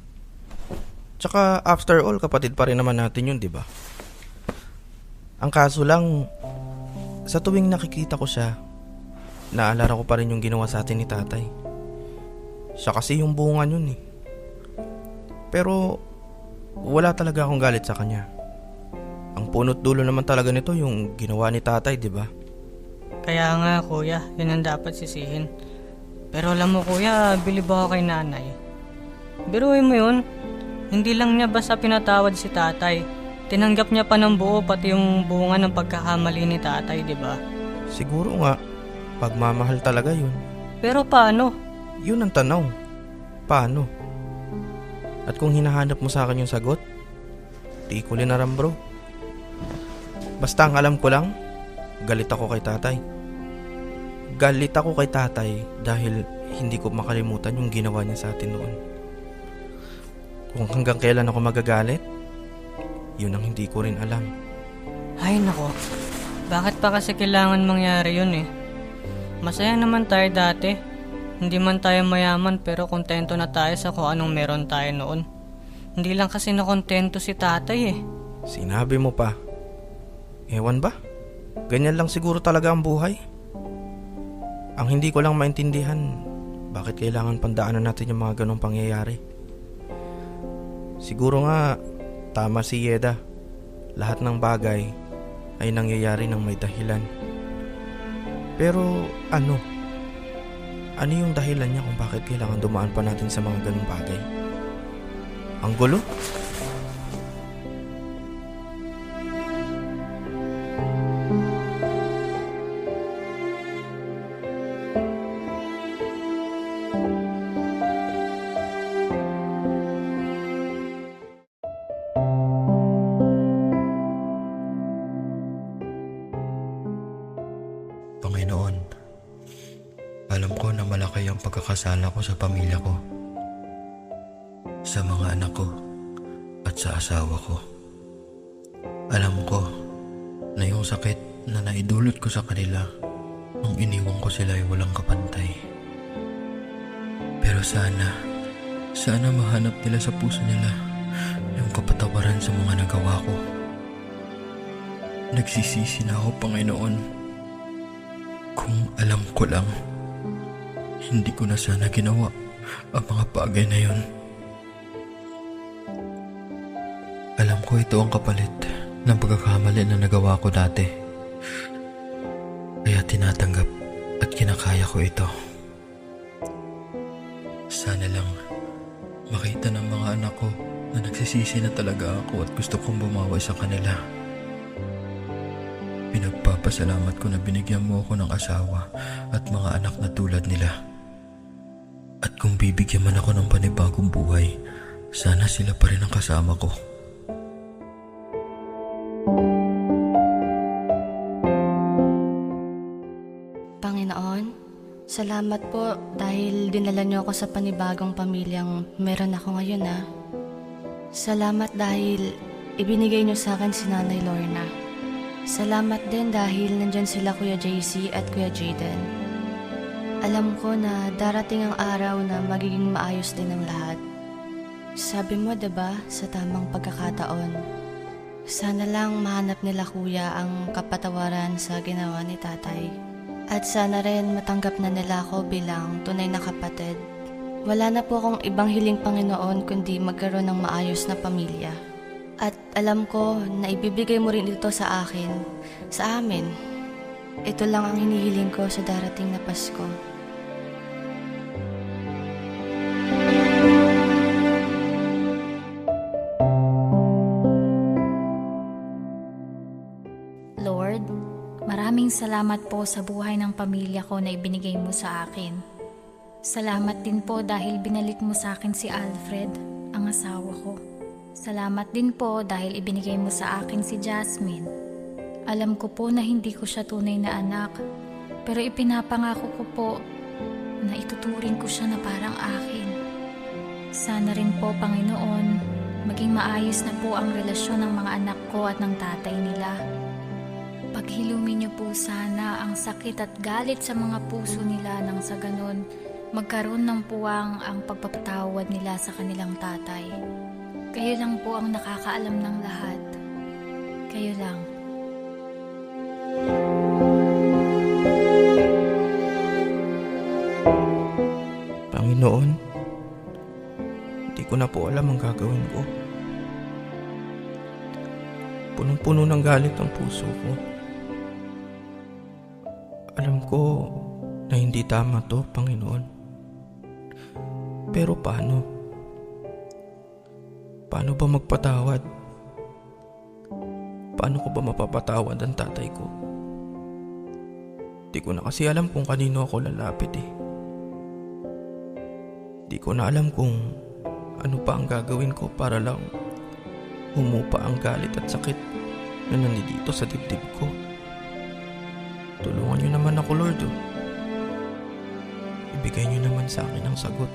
Tsaka after all, kapatid pa rin naman natin yun, di ba? Ang kaso lang, sa tuwing nakikita ko siya, naalala ko pa rin yung ginawa sa atin ni tatay. Siya kasi yung bunga yun eh. Pero wala talaga akong galit sa kanya. Ang punot dulo naman talaga nito yung ginawa ni tatay, di ba? Kaya nga kuya, yun ang dapat sisihin. Pero alam mo kuya, bilib ako kay nanay. Biruin mo yun, hindi lang niya basta pinatawad si tatay. Tinanggap niya pa ng buo pati yung bunga ng pagkakamali ni tatay, di ba? Siguro nga, pagmamahal talaga yun. Pero paano? Yun ang tanong. Paano? At kung hinahanap mo sa akin yung sagot, di ko linaram bro. Basta ang alam ko lang, galit ako kay tatay. Galit ako kay tatay dahil hindi ko makalimutan yung ginawa niya sa atin noon. Kung hanggang kailan ako magagalit, yun ang hindi ko rin alam. Ay nako, bakit pa kasi kailangan mangyari yun eh? Masaya naman tayo dati. Hindi man tayo mayaman pero kontento na tayo sa kung anong meron tayo noon. Hindi lang kasi nakontento si tatay eh. Sinabi mo pa. Ewan ba? Ganyan lang siguro talaga ang buhay. Ang hindi ko lang maintindihan, bakit kailangan pandaanan natin yung mga ganong pangyayari. Siguro nga, tama si Yeda. Lahat ng bagay ay nangyayari ng may dahilan. Pero ano? Ano yung dahilan niya kung bakit kailangan dumaan pa natin sa mga ganung bagay? Ang gulo? Panginoon, alam ko na malaki ang pagkakasala ko sa pamilya ko, sa mga anak ko, at sa asawa ko. Alam ko na yung sakit na naidulot ko sa kanila nung iniwan ko sila ay walang kapantay. Pero sana mahanap nila sa puso nila yung kapatawaran sa mga nagawa ko. Nagsisisi na ako, Panginoon. Kung alam ko lang, hindi ko na sana ginawa ang mga bagay na yun. Alam ko ito ang kapalit ng pagkakamali na nagawa ko dati. Kaya tinatanggap at kinakaya ko ito. Sana lang makita ng mga anak ko na nagsisisi na talaga ako at gusto kong bumawi sa kanila. Pinagpapasalamat ko na binigyan mo ako ng asawa at mga anak na tulad nila. At kung bibigyan man ako ng panibagong buhay, sana sila pa rin ang kasama ko. Panginoon, salamat po dahil dinala niyo ako sa panibagong pamilyang meron ako ngayon Salamat dahil ibinigay niyo sa akin si Nanay Lorna. Salamat din dahil nandyan sila Kuya JC at Kuya Jaden. Alam ko na darating ang araw na magiging maayos din ang lahat. Sabi mo, diba, sa tamang pagkakataon, sana lang mahanap nila Kuya ang kapatawaran sa ginawa ni Tatay. At sana rin matanggap na nila ako bilang tunay na kapatid. Wala na po akong ibang hiling, Panginoon, kundi magkaroon ng maayos na pamilya. At alam ko na ibibigay mo rin ito sa akin, sa amin. Ito lang ang hinihiling ko sa darating na Pasko. Lord, maraming salamat po sa buhay ng pamilya ko na ibinigay mo sa akin. Salamat din po dahil binalik mo sa akin si Alfred, ang asawa ko. Salamat din po dahil ibinigay mo sa akin si Jasmine. Alam ko po na hindi ko siya tunay na anak, pero ipinapangako ko po na ituturing ko siya na parang akin. Sana rin po, Panginoon, maging maayos na po ang relasyon ng mga anak ko at ng tatay nila. Paghilumin niyo po sana ang sakit at galit sa mga puso nila nang sa ganon magkaroon ng puwang ang pagpapatawad nila sa kanilang tatay. Kayo lang po ang nakakaalam ng lahat. Kayo lang. Panginoon, hindi ko na po alam ang gagawin ko. Punong-puno ng galit ang puso ko. Alam ko na hindi tama to, Panginoon. Pero paano? Paano ba magpatawad? Paano ko ba mapapatawad ang tatay ko? Di ko na kasi alam kung kanino ako lalapit Di ko na alam kung ano pa ang gagawin ko para lang humupa ang galit at sakit na nandito sa dibdib ko. Tulungan niyo naman ako, Lord. Ibigay niyo naman sa akin ang sagot.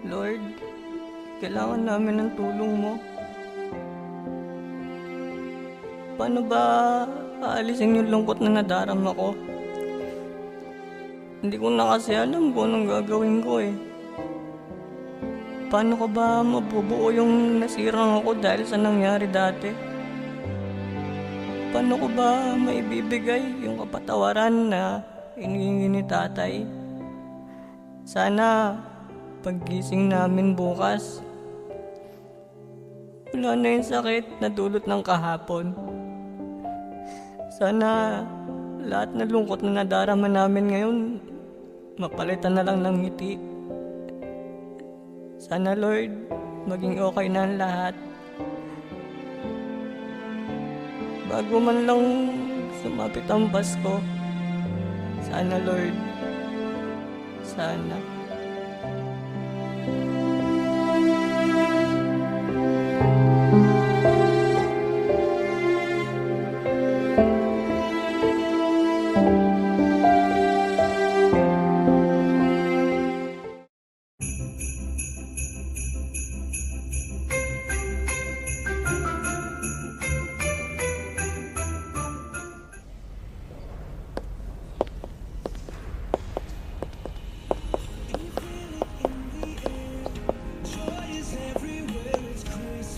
Lord, kailangan namin ng tulong mo. Paano ba aalisin yung lungkot na nadarama ko? Hindi ko na kasi alam kung anong gagawin ko Paano ko ba mabubuo yung nasirang ako dahil sa nangyari dati? Paano ko ba maibibigay yung kapatawaran na hinihingi ni Tatay? Sana paggising namin bukas, Wala na yung sakit na dulot ng kahapon. Sana lahat na lungkot na nadarama namin ngayon, mapalitan na lang ng ngiti. Sana Lord, maging okay na ang lahat. Bago man lang sumapit ang Pasko, sana Lord, sana.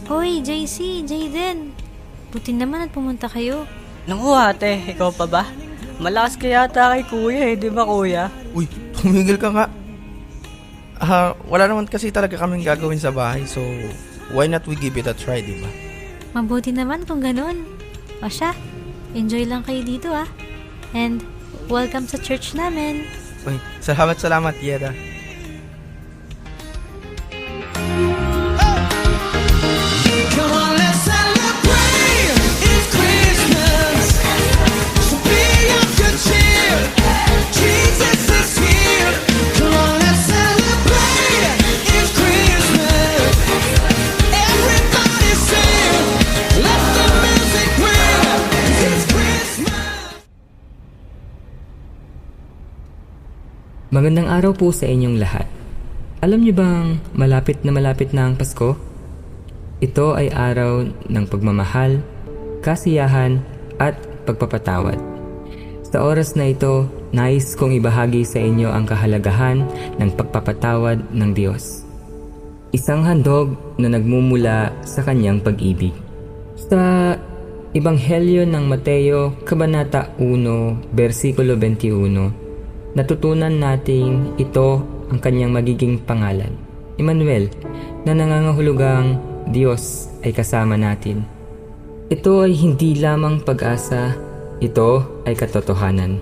Hoy, JC, Jayden. Buti naman at pumunta kayo. Naku ate, ikaw pa ba? Malakas ka yata kay kuya di ba kuya? Uy, tumigil ka nga. Wala naman kasi talaga kaming gagawin sa bahay, so why not we give it a try, di ba? Mabuti naman kung ganun. O siya, enjoy lang kayo dito ah. And welcome sa church namin. Uy, salamat, Yeda. Come on, let's celebrate. It's Christmas. So be of good cheer. Jesus is here. Come on, let's celebrate. It's Christmas. Everybody sing. Let the music ring. It's Christmas. Magandang araw po sa inyong lahat. Alam niyo bang malapit na ang Pasko? Ito ay araw ng pagmamahal, kasiyahan at pagpapatawad. Sa oras na ito, nais kong ibahagi sa inyo ang kahalagahan ng pagpapatawad ng Diyos. Isang handog na nagmumula sa kanyang pag-ibig. Sa Ebanghelyo ng Mateo, Kabanata 1, versikulo 21, natutunan nating ito ang kanyang magiging pangalan, Emmanuel, na nangangahulugang Diyos ay kasama natin. Ito ay hindi lamang pag-asa, ito ay katotohanan.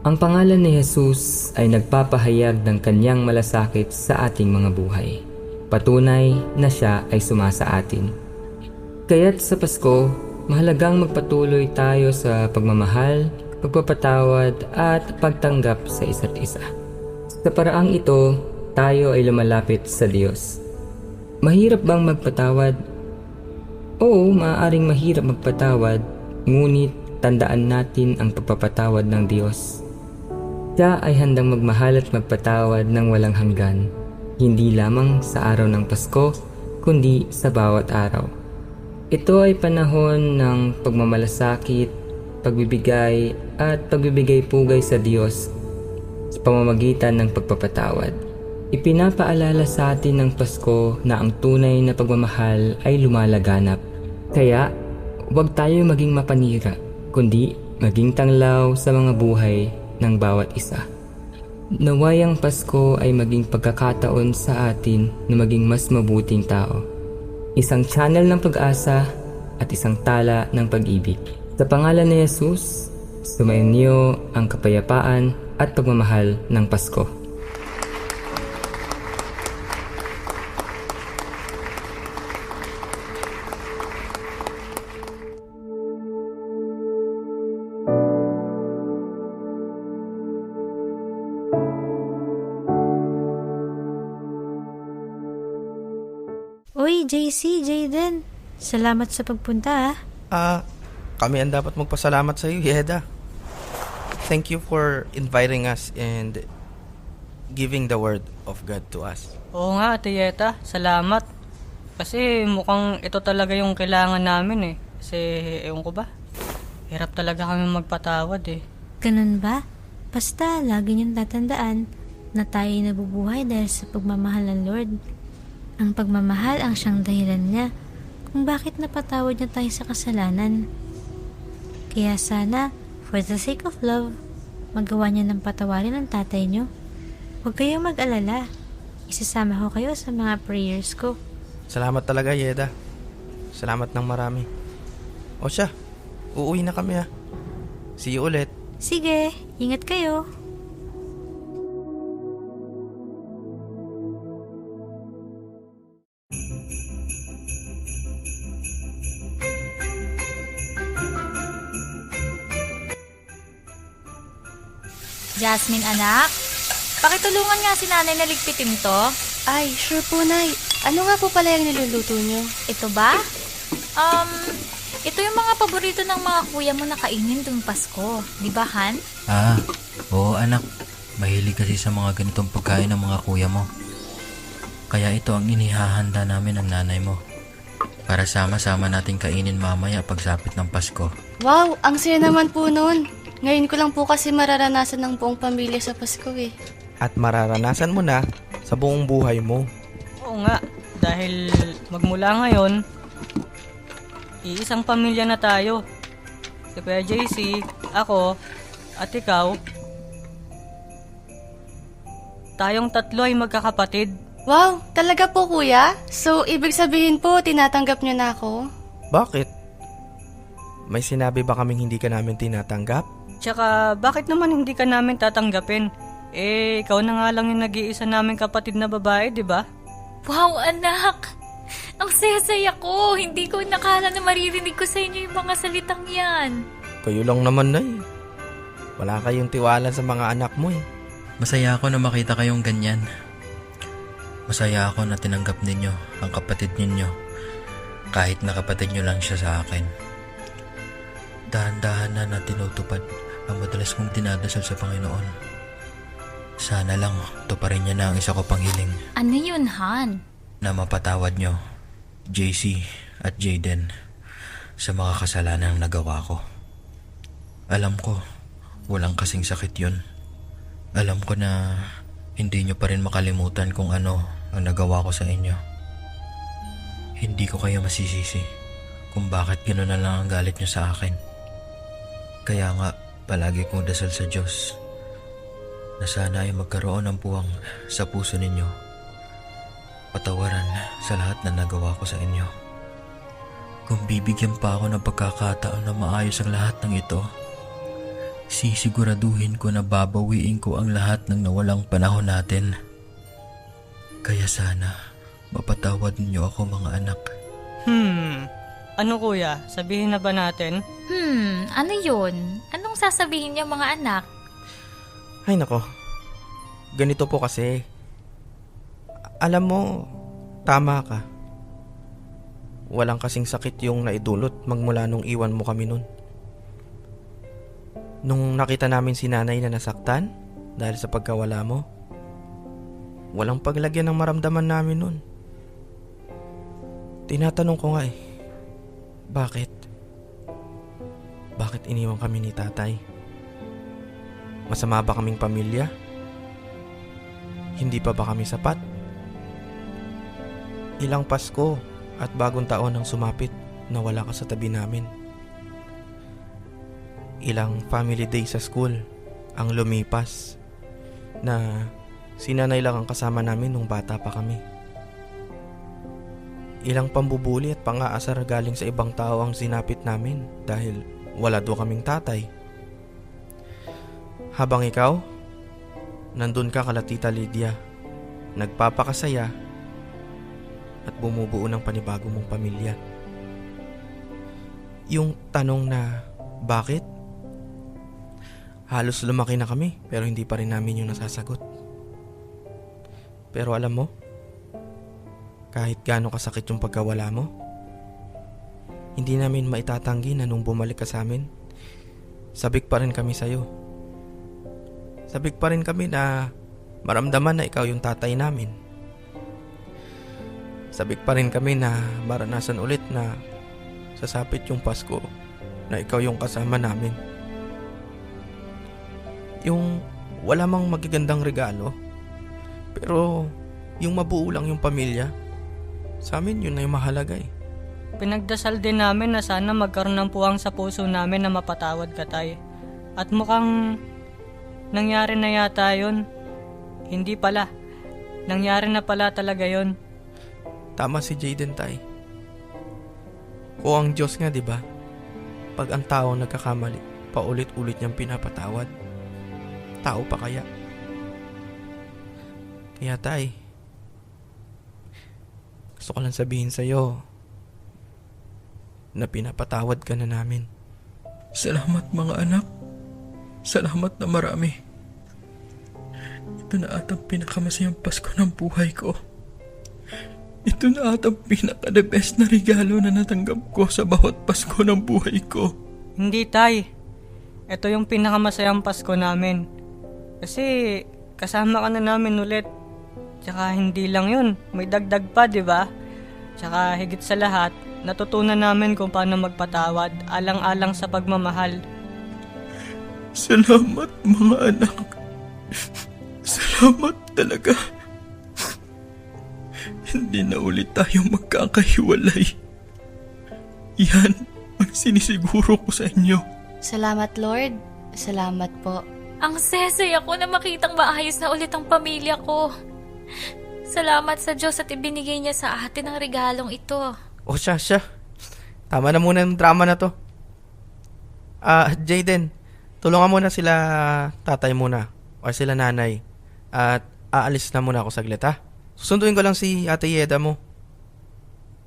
Ang pangalan ni Jesus ay nagpapahayag ng kanyang malasakit sa ating mga buhay. Patunay na siya ay sumasa atin. Kaya't sa Pasko, mahalagang magpatuloy tayo sa pagmamahal, pagpapatawad at pagtanggap sa isa't isa. Sa paraang ito, tayo ay lumalapit sa Diyos. Mahirap bang magpatawad? Oo, maaaring mahirap magpatawad, ngunit tandaan natin ang pagpapatawad ng Diyos. Siya ay handang magmahal at magpatawad ng walang hanggan, hindi lamang sa araw ng Pasko, kundi sa bawat araw. Ito ay panahon ng pagmamalasakit, pagbibigay at pagbibigay-pugay sa Diyos sa pamamagitan ng pagpapatawad. Ipinapaalala sa atin ng Pasko na ang tunay na pagmamahal ay lumalaganap. Kaya, huwag tayo maging mapanira, kundi maging tanglaw sa mga buhay ng bawat isa. Naway ang Pasko ay maging pagkakataon sa atin na maging mas mabuting tao. Isang channel ng pag-asa at isang tala ng pag-ibig. Sa pangalan ni Jesus, sumayin niyo ang kapayapaan at pagmamahal ng Pasko. Uy, JC, Jayden. Salamat sa pagpunta ah. Kami ang dapat magpasalamat sa iyo, Yeda. Thank you for inviting us and giving the word of God to us. Oo nga Ate Yeta, salamat. Kasi mukhang ito talaga yung kailangan namin eh. Kasi ewan ko ba, hirap talaga kami magpatawad eh. Ganun ba? Basta lagi niyong tatandaan na tayo nabubuhay dahil sa pagmamahal ng Lord. Ang pagmamahal ang siyang dahilan niya kung bakit napatawad niya tayo sa kasalanan. Kaya sana, for the sake of love, magawa niya ng patawarin ng tatay niyo. Huwag kayong mag-alala. Isasama ko kayo sa mga prayers ko. Salamat talaga, Yeda. Salamat ng marami. O siya, uuwi na kami ha. See you ulit. Sige, ingat kayo. Jasmine, anak, pakitulungan nga si nanay na ligpitin to. Ay, sure po, Nay. Ano nga po pala yung niluluto nyo? Ito ba? Ito yung mga paborito ng mga kuya mo na kainin tuwing Pasko. Di ba, Han? Oo anak. Mahilig kasi sa mga ganitong pagkain ng mga kuya mo. Kaya ito ang inihahanda namin ng nanay mo. Para sama-sama nating kainin mamaya pagsapit ng Pasko. Wow, ang saya naman po nun. Ngayon ko lang po kasi mararanasan ng buong pamilya sa Pasko eh. At mararanasan mo na sa buong buhay mo. Oo nga, dahil magmula ngayon, iisang pamilya na tayo. Si Kuya JC, ako, at ikaw. Tayong tatlo ay magkakapatid. Wow, talaga po kuya? So, ibig sabihin po, tinatanggap nyo na ako? Bakit? May sinabi ba kaming hindi ka namin tinatanggap? Tsaka, bakit naman hindi ka namin tatanggapin? Ikaw na nga lang yung nag-iisa naming kapatid na babae, di ba? Wow, anak! Ang saya-saya ko! Hindi ko nakala na maririnig ko sa inyo yung mga salitang yan. Kayo lang naman na Wala kayong tiwala sa mga anak mo Masaya ako na makita kayong ganyan. Masaya ako na tinanggap ninyo ang kapatid ninyo. Kahit na kapatid nyo lang siya sa akin. Dahan-dahan na tinutupad ang madalas kong dinadasal sa Panginoon. Sana lang tuparin niya na ang isa ko pang hiling. Ano yun, Han? Na mapatawad nyo, JC at Jaden, sa mga kasalanang nagawa ko. Alam ko, walang kasing sakit yun. Alam ko na hindi nyo pa rin makalimutan kung ano ang nagawa ko sa inyo. Hindi ko kayo masisisi kung bakit gano'n na lang ang galit nyo sa akin. Kaya nga, palagi kong dasal sa Diyos na sana ay magkaroon ng puwang sa puso ninyo. Patawaran sa lahat na nagawa ko sa inyo. Kung bibigyan pa ako ng pagkakataon na maayos ang lahat ng ito, sisiguraduhin ko na babawiin ko ang lahat ng nawalang panahon natin. Kaya sana, mapatawad niyo ako mga anak. Ano kuya? Sabihin na ba natin? Ano yun? Anong sasabihin niyo mga anak? Ay nako, ganito po kasi. Alam mo, tama ka. Walang kasing sakit yung naidulot magmula nung iwan mo kami nun. Nung nakita namin si nanay na nasaktan dahil sa pagkawala mo, walang paglagyan ng maramdaman namin nun. Tinatanong ko nga bakit? Bakit iniwan kami ni tatay? Masama ba kaming pamilya? Hindi pa ba kami sapat? Ilang Pasko at bagong taon ang sumapit na wala ka sa tabi namin. Ilang family days sa school ang lumipas na si nanay lang ang kasama namin nung bata pa kami. Ilang pambubuli at pang-aasar galing sa ibang tao ang sinapit namin dahil wala daw kaming tatay. Habang ikaw, nandun ka kala Tita Lydia, nagpapakasaya at bumubuo ng panibago mong pamilya. Yung tanong na bakit? Halos lumaki na kami pero hindi pa rin namin yung nasasagot. Pero alam mo, kahit gaano kasakit yung pagkawala mo, hindi namin maitatanggi na nung bumalik ka sa amin, sabik pa rin kami sa'yo. Sabik pa rin kami na maramdaman na ikaw yung tatay namin. Sabik pa rin kami na maranasan ulit na sasapit yung Pasko na ikaw yung kasama namin. Yung wala mang magagandang regalo, pero yung mabuo lang yung pamilya, sa amin yun na yung mahalaga Pinagdasal din namin na sana magkaroon ng puwang sa puso namin na mapatawad ka, tay. At mukhang nangyari na yata yun. Hindi pala. Nangyari na pala talaga yun. Tama si Jaden, tay. O ang Diyos nga, di ba? Pag ang tao nagkakamali, paulit-ulit niyang pinapatawad. Tao pa kaya? Kaya tay, gusto ko lang sabihin sa'yo na pinapatawad ka na namin. Salamat mga anak. Salamat na marami. Ito na atang pinakamasayang Pasko ng buhay ko. Ito na atang pinaka-the best na regalo na natanggap ko sa bawat Pasko ng buhay ko. Hindi, Tay. Ito yung pinakamasayang Pasko namin. Kasi kasama ka na namin ulit. Tsaka hindi lang yun, may dagdag pa, di ba? Tsaka higit sa lahat, natutunan namin kung paano magpatawad, alang-alang sa pagmamahal. Salamat mga anak. Salamat talaga. Hindi na ulit tayo magkakahiwalay. Yan ang sinisiguro ko sa inyo. Salamat, Lord. Salamat po. Ang sesay ako na makitang maayos na ulit ang pamilya ko. Salamat sa Diyos at ibinigay niya sa atin ang regalong ito. O siya. Tama na muna yung drama na to. Jaden, tulungan muna sila tatay muna o sila nanay. At aalis na muna ako saglit ha. Susunduin ko lang si Ate Yeda mo.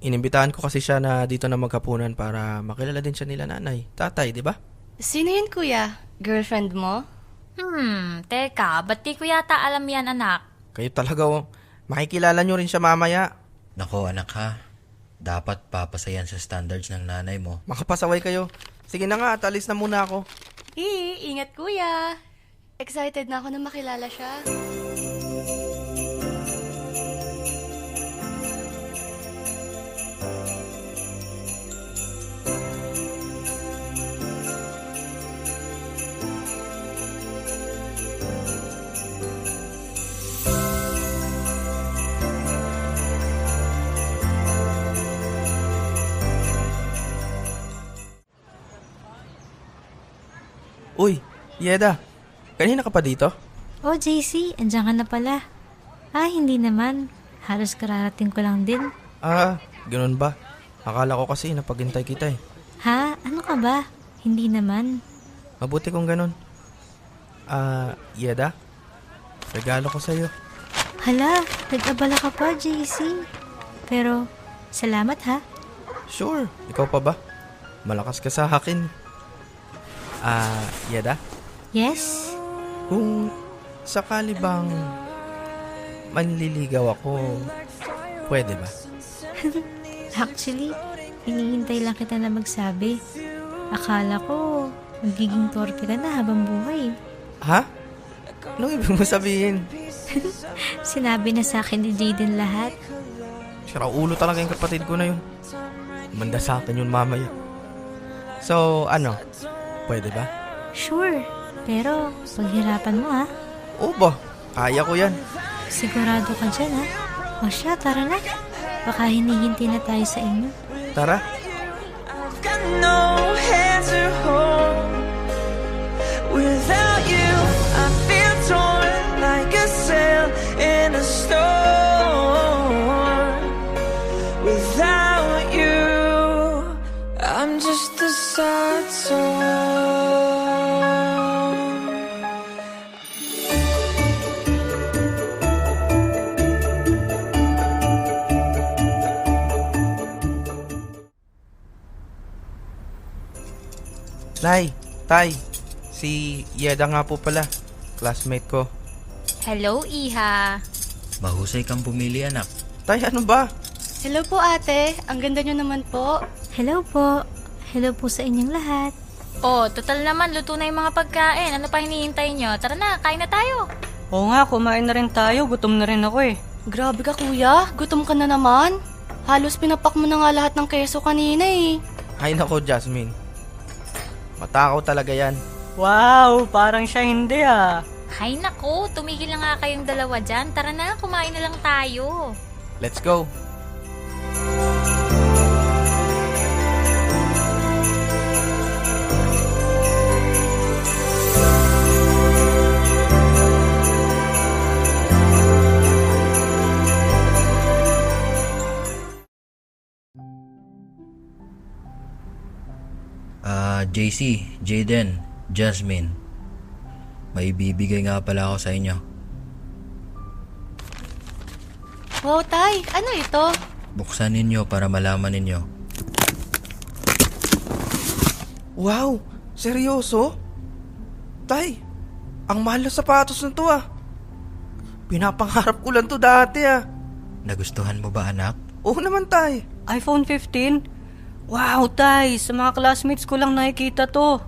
Inimbitahan ko kasi siya na dito na magkapunan para makilala din siya nila nanay. Tatay, di ba? Sino yun, kuya? Girlfriend mo? Teka, ba't di ko yata alam yan, anak? Kayo talaga makikilala nyo rin siya mamaya. Nako anak ha, dapat papasayan sa standards ng nanay mo. Makapasaway kayo. Sige na nga, alis na muna ako. Ingat, kuya. Excited na ako na makilala siya. Uy, Yeda, kanina ka pa dito? Oh, JC, andyan ka na pala. Hindi naman. Halos kararating ko lang din. Ganun ba? Akala ko kasi napaghintay kita eh. Ha? Ano ka ba? Hindi naman. Mabuti kung ganun. Yeda, regalo ko sa'yo. Hala, nag-abala ka pa, JC. Pero, salamat ha. Sure, ikaw pa ba? Malakas ka sa akin. Yeda? Yes? Kung sakali bang manliligaw ako, pwede ba? Actually, hinihintay lang kita na magsabi. Akala ko, magiging torpe ka na habang buhay. Ha? Anong ibig mo sabihin? Sinabi na sa akin ni Jaden lahat. Sira ulo talaga yung kapatid ko na yun. Manda sa akin yun mamaya. So, pwede ba? Sure, pero paghirapan mo ha. Oo ba? Kaya ko yan. Sigurado ka dyan ha. O siya, tara na. Baka hinihinti na tayo sa inyo. Tara. I've got no hands to hold. Without you, I feel torn like a sail in a storm. Without you, I'm just a sad song. Tay, si Yeda nga po pala, classmate ko. Hello, Iha. Mahusay kang pumili anak. Tay, ano ba? Hello po, ate. Ang ganda nyo naman po. Hello po. Hello po sa inyong lahat. Oh, total naman, luto na yung mga pagkain. Ano pa hinihintay nyo? Tara na, kain na tayo. Oo nga, kumain na rin tayo. Gutom na rin ako eh. Grabe ka, kuya. Gutom ka na naman. Halos pinapak mo na nga lahat ng keso kanina eh. Ay nako, Jasmine. Matakaw talaga yan. Wow, parang siya hindi ah. Hay nako, tumigil na nga kayong dalawa dyan. Tara na, kumain na lang tayo. Let's go. JC, Jaden, Jasmine. May bibigay nga pala ako sa inyo. Wow, Tay! Ano ito? Buksan ninyo para malaman ninyo. Wow! Seryoso? Tay, ang mahal na sapatos na to ah. Pinapangarap ko lang to dati ah. Nagustuhan mo ba, anak? Oo naman, Tay. iPhone 15? Wow, Tay! Sa mga classmates ko lang nakikita to.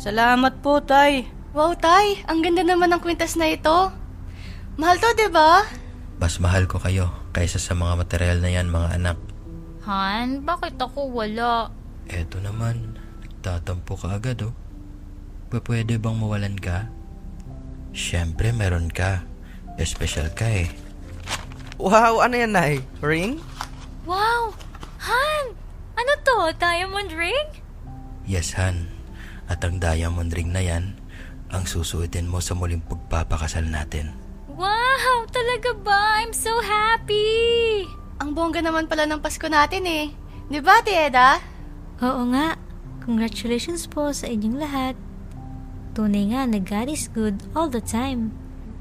Salamat po, Tay. Wow, Tay! Ang ganda naman ng kwintas na ito. Mahal to, di ba? Mas mahal ko kayo kaysa sa mga material na yan, mga anak. Han, bakit ako wala? Eto naman, nagtatampo ka agad oh. Pwede bang mawalan ka? Siyempre meron ka. Espesyal ka eh. Wow, ano yan, Nay? Ring? Wow! Han! Ano to? Diamond ring? Yes, Han. At ang diamond ring na yan, ang susuotin mo sa muling pagpapakasal natin. Wow! Talaga ba? I'm so happy! Ang bongga naman pala ng Pasko natin eh. Di ba, Tieda? Oo nga. Congratulations po sa inyong lahat. Tunay nga na God is good all the time.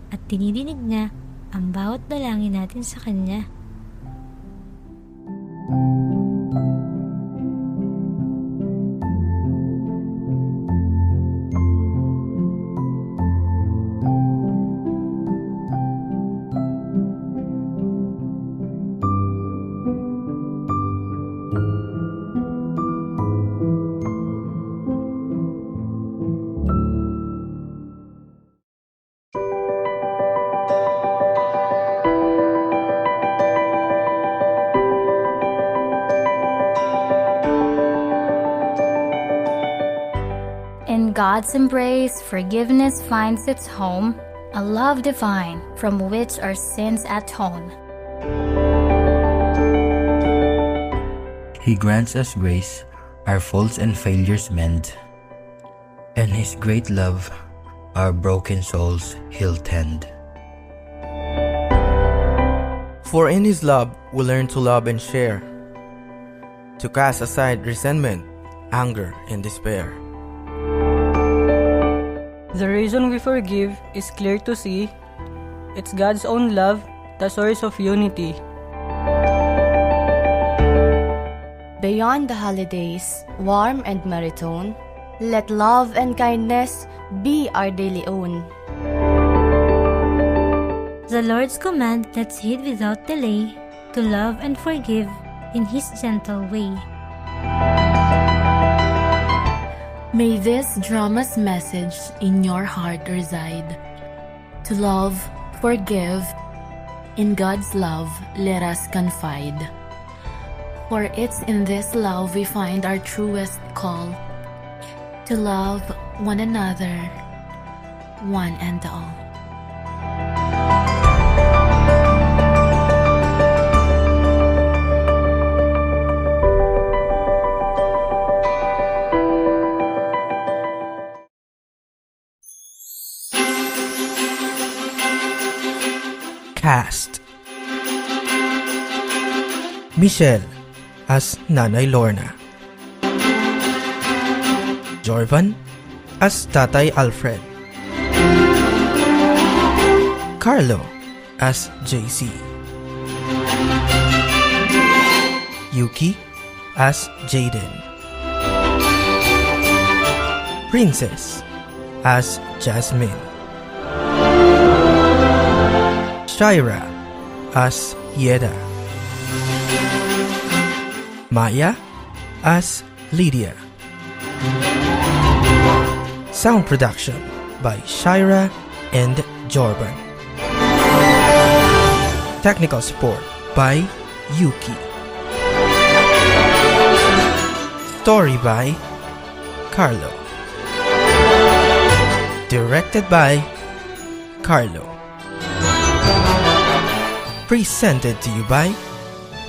At tinidinig niya ang bawat dalangin natin sa Kanya. In God's embrace, forgiveness finds its home, a love divine from which our sins atone. He grants us grace, our faults and failures mend. And His great love, our broken souls He'll tend. For in His love, we learn to love and share, to cast aside resentment, anger, and despair. The reason we forgive is clear to see. It's God's own love, the source of unity. Beyond the holidays, warm and merry tone, let love and kindness be our daily own. The Lord's command that's heed without delay, to love and forgive in His gentle way. May this drama's message in your heart reside. To love, forgive, in God's love let us confide. For it's in this love we find our truest call, to love one another, one and all. Cast. Michelle as Nanay Lorna. Jorvan as Tatay Alfred. Carlo as JC. Yuki as Jaden. Princess as Jasmine. Shira as Yeda. Maya as Lydia. Sound production by Shira and Jorban. Technical support by Yuki. Story by Carlo. Directed by Carlo. Presented to you by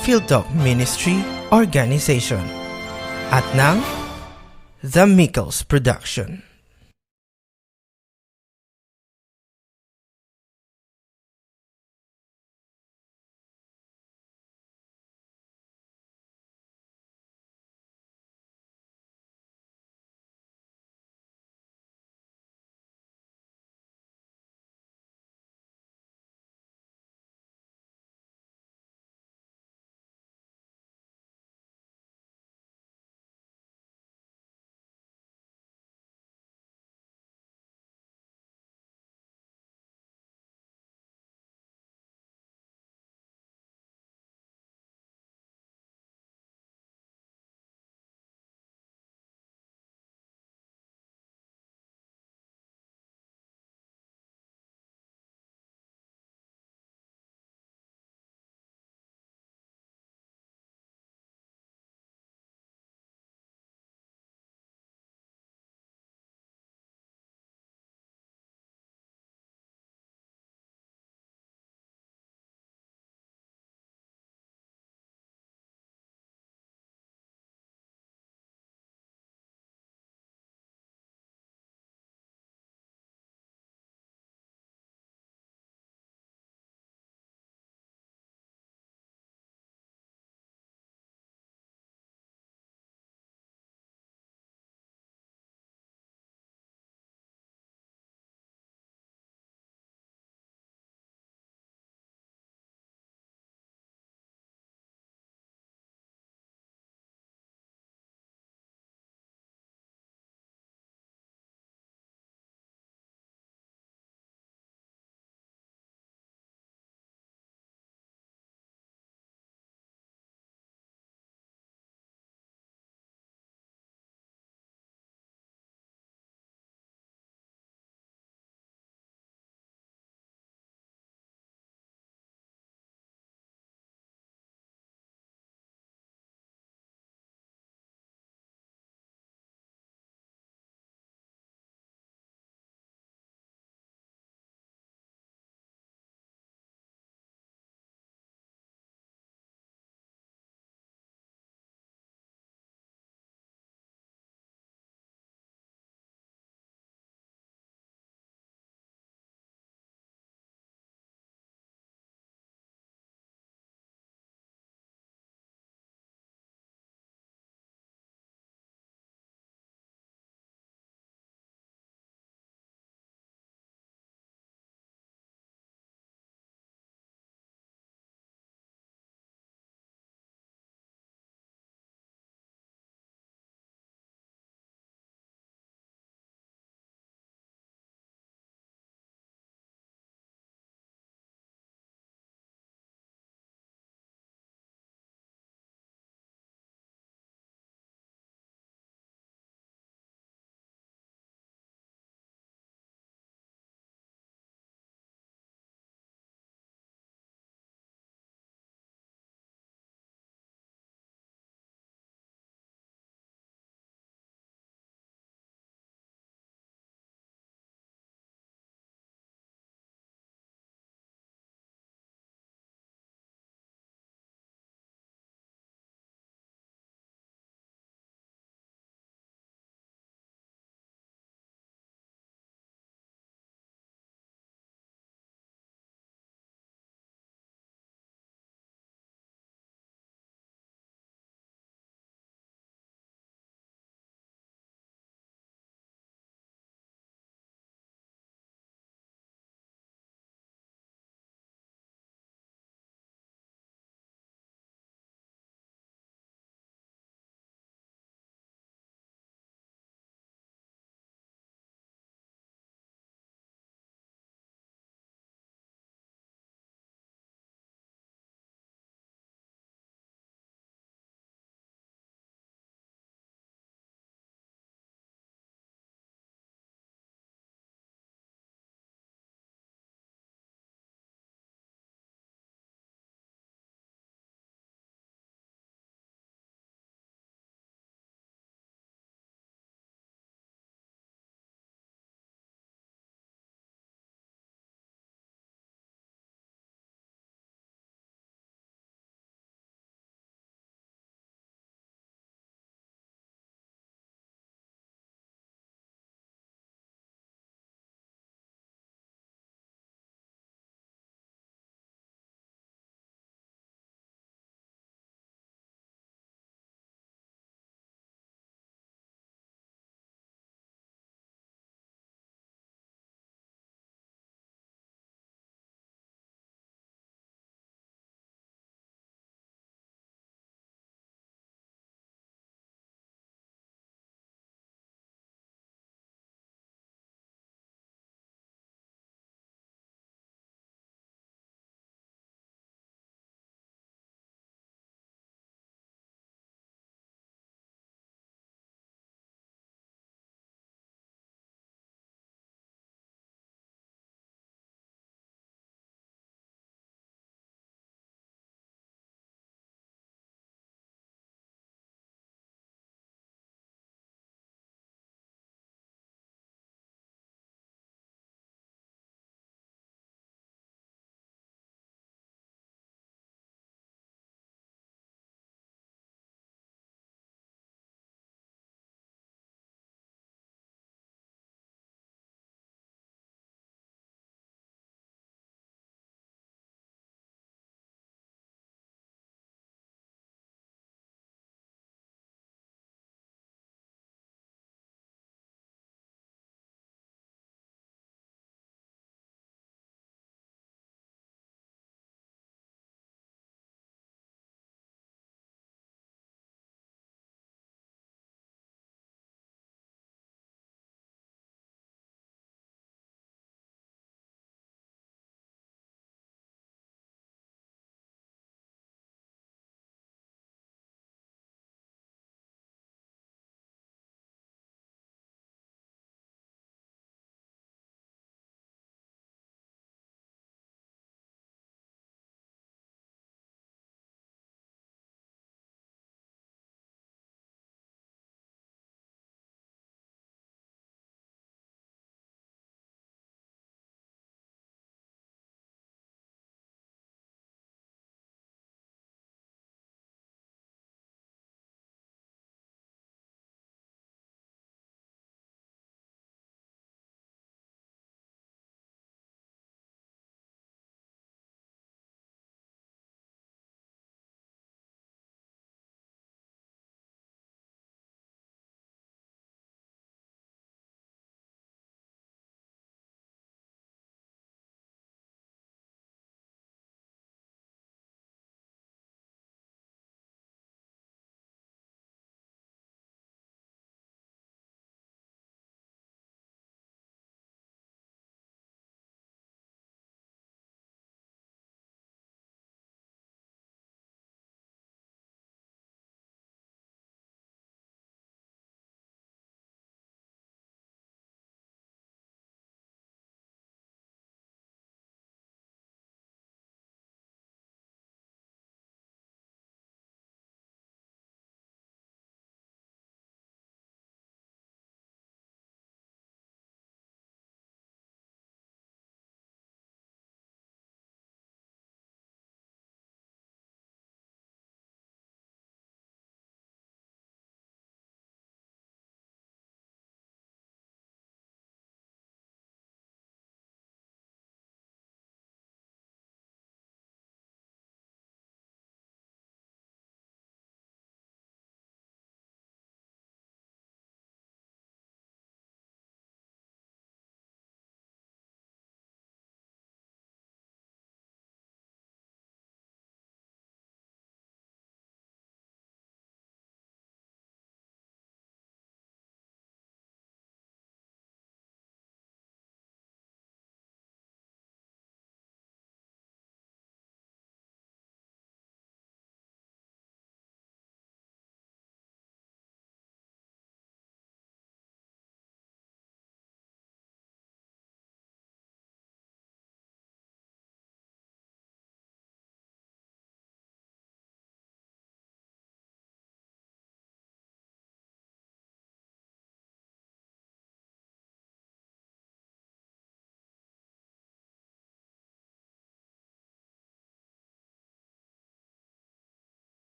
Field Talk Ministry Organization at ng The Mickles Production.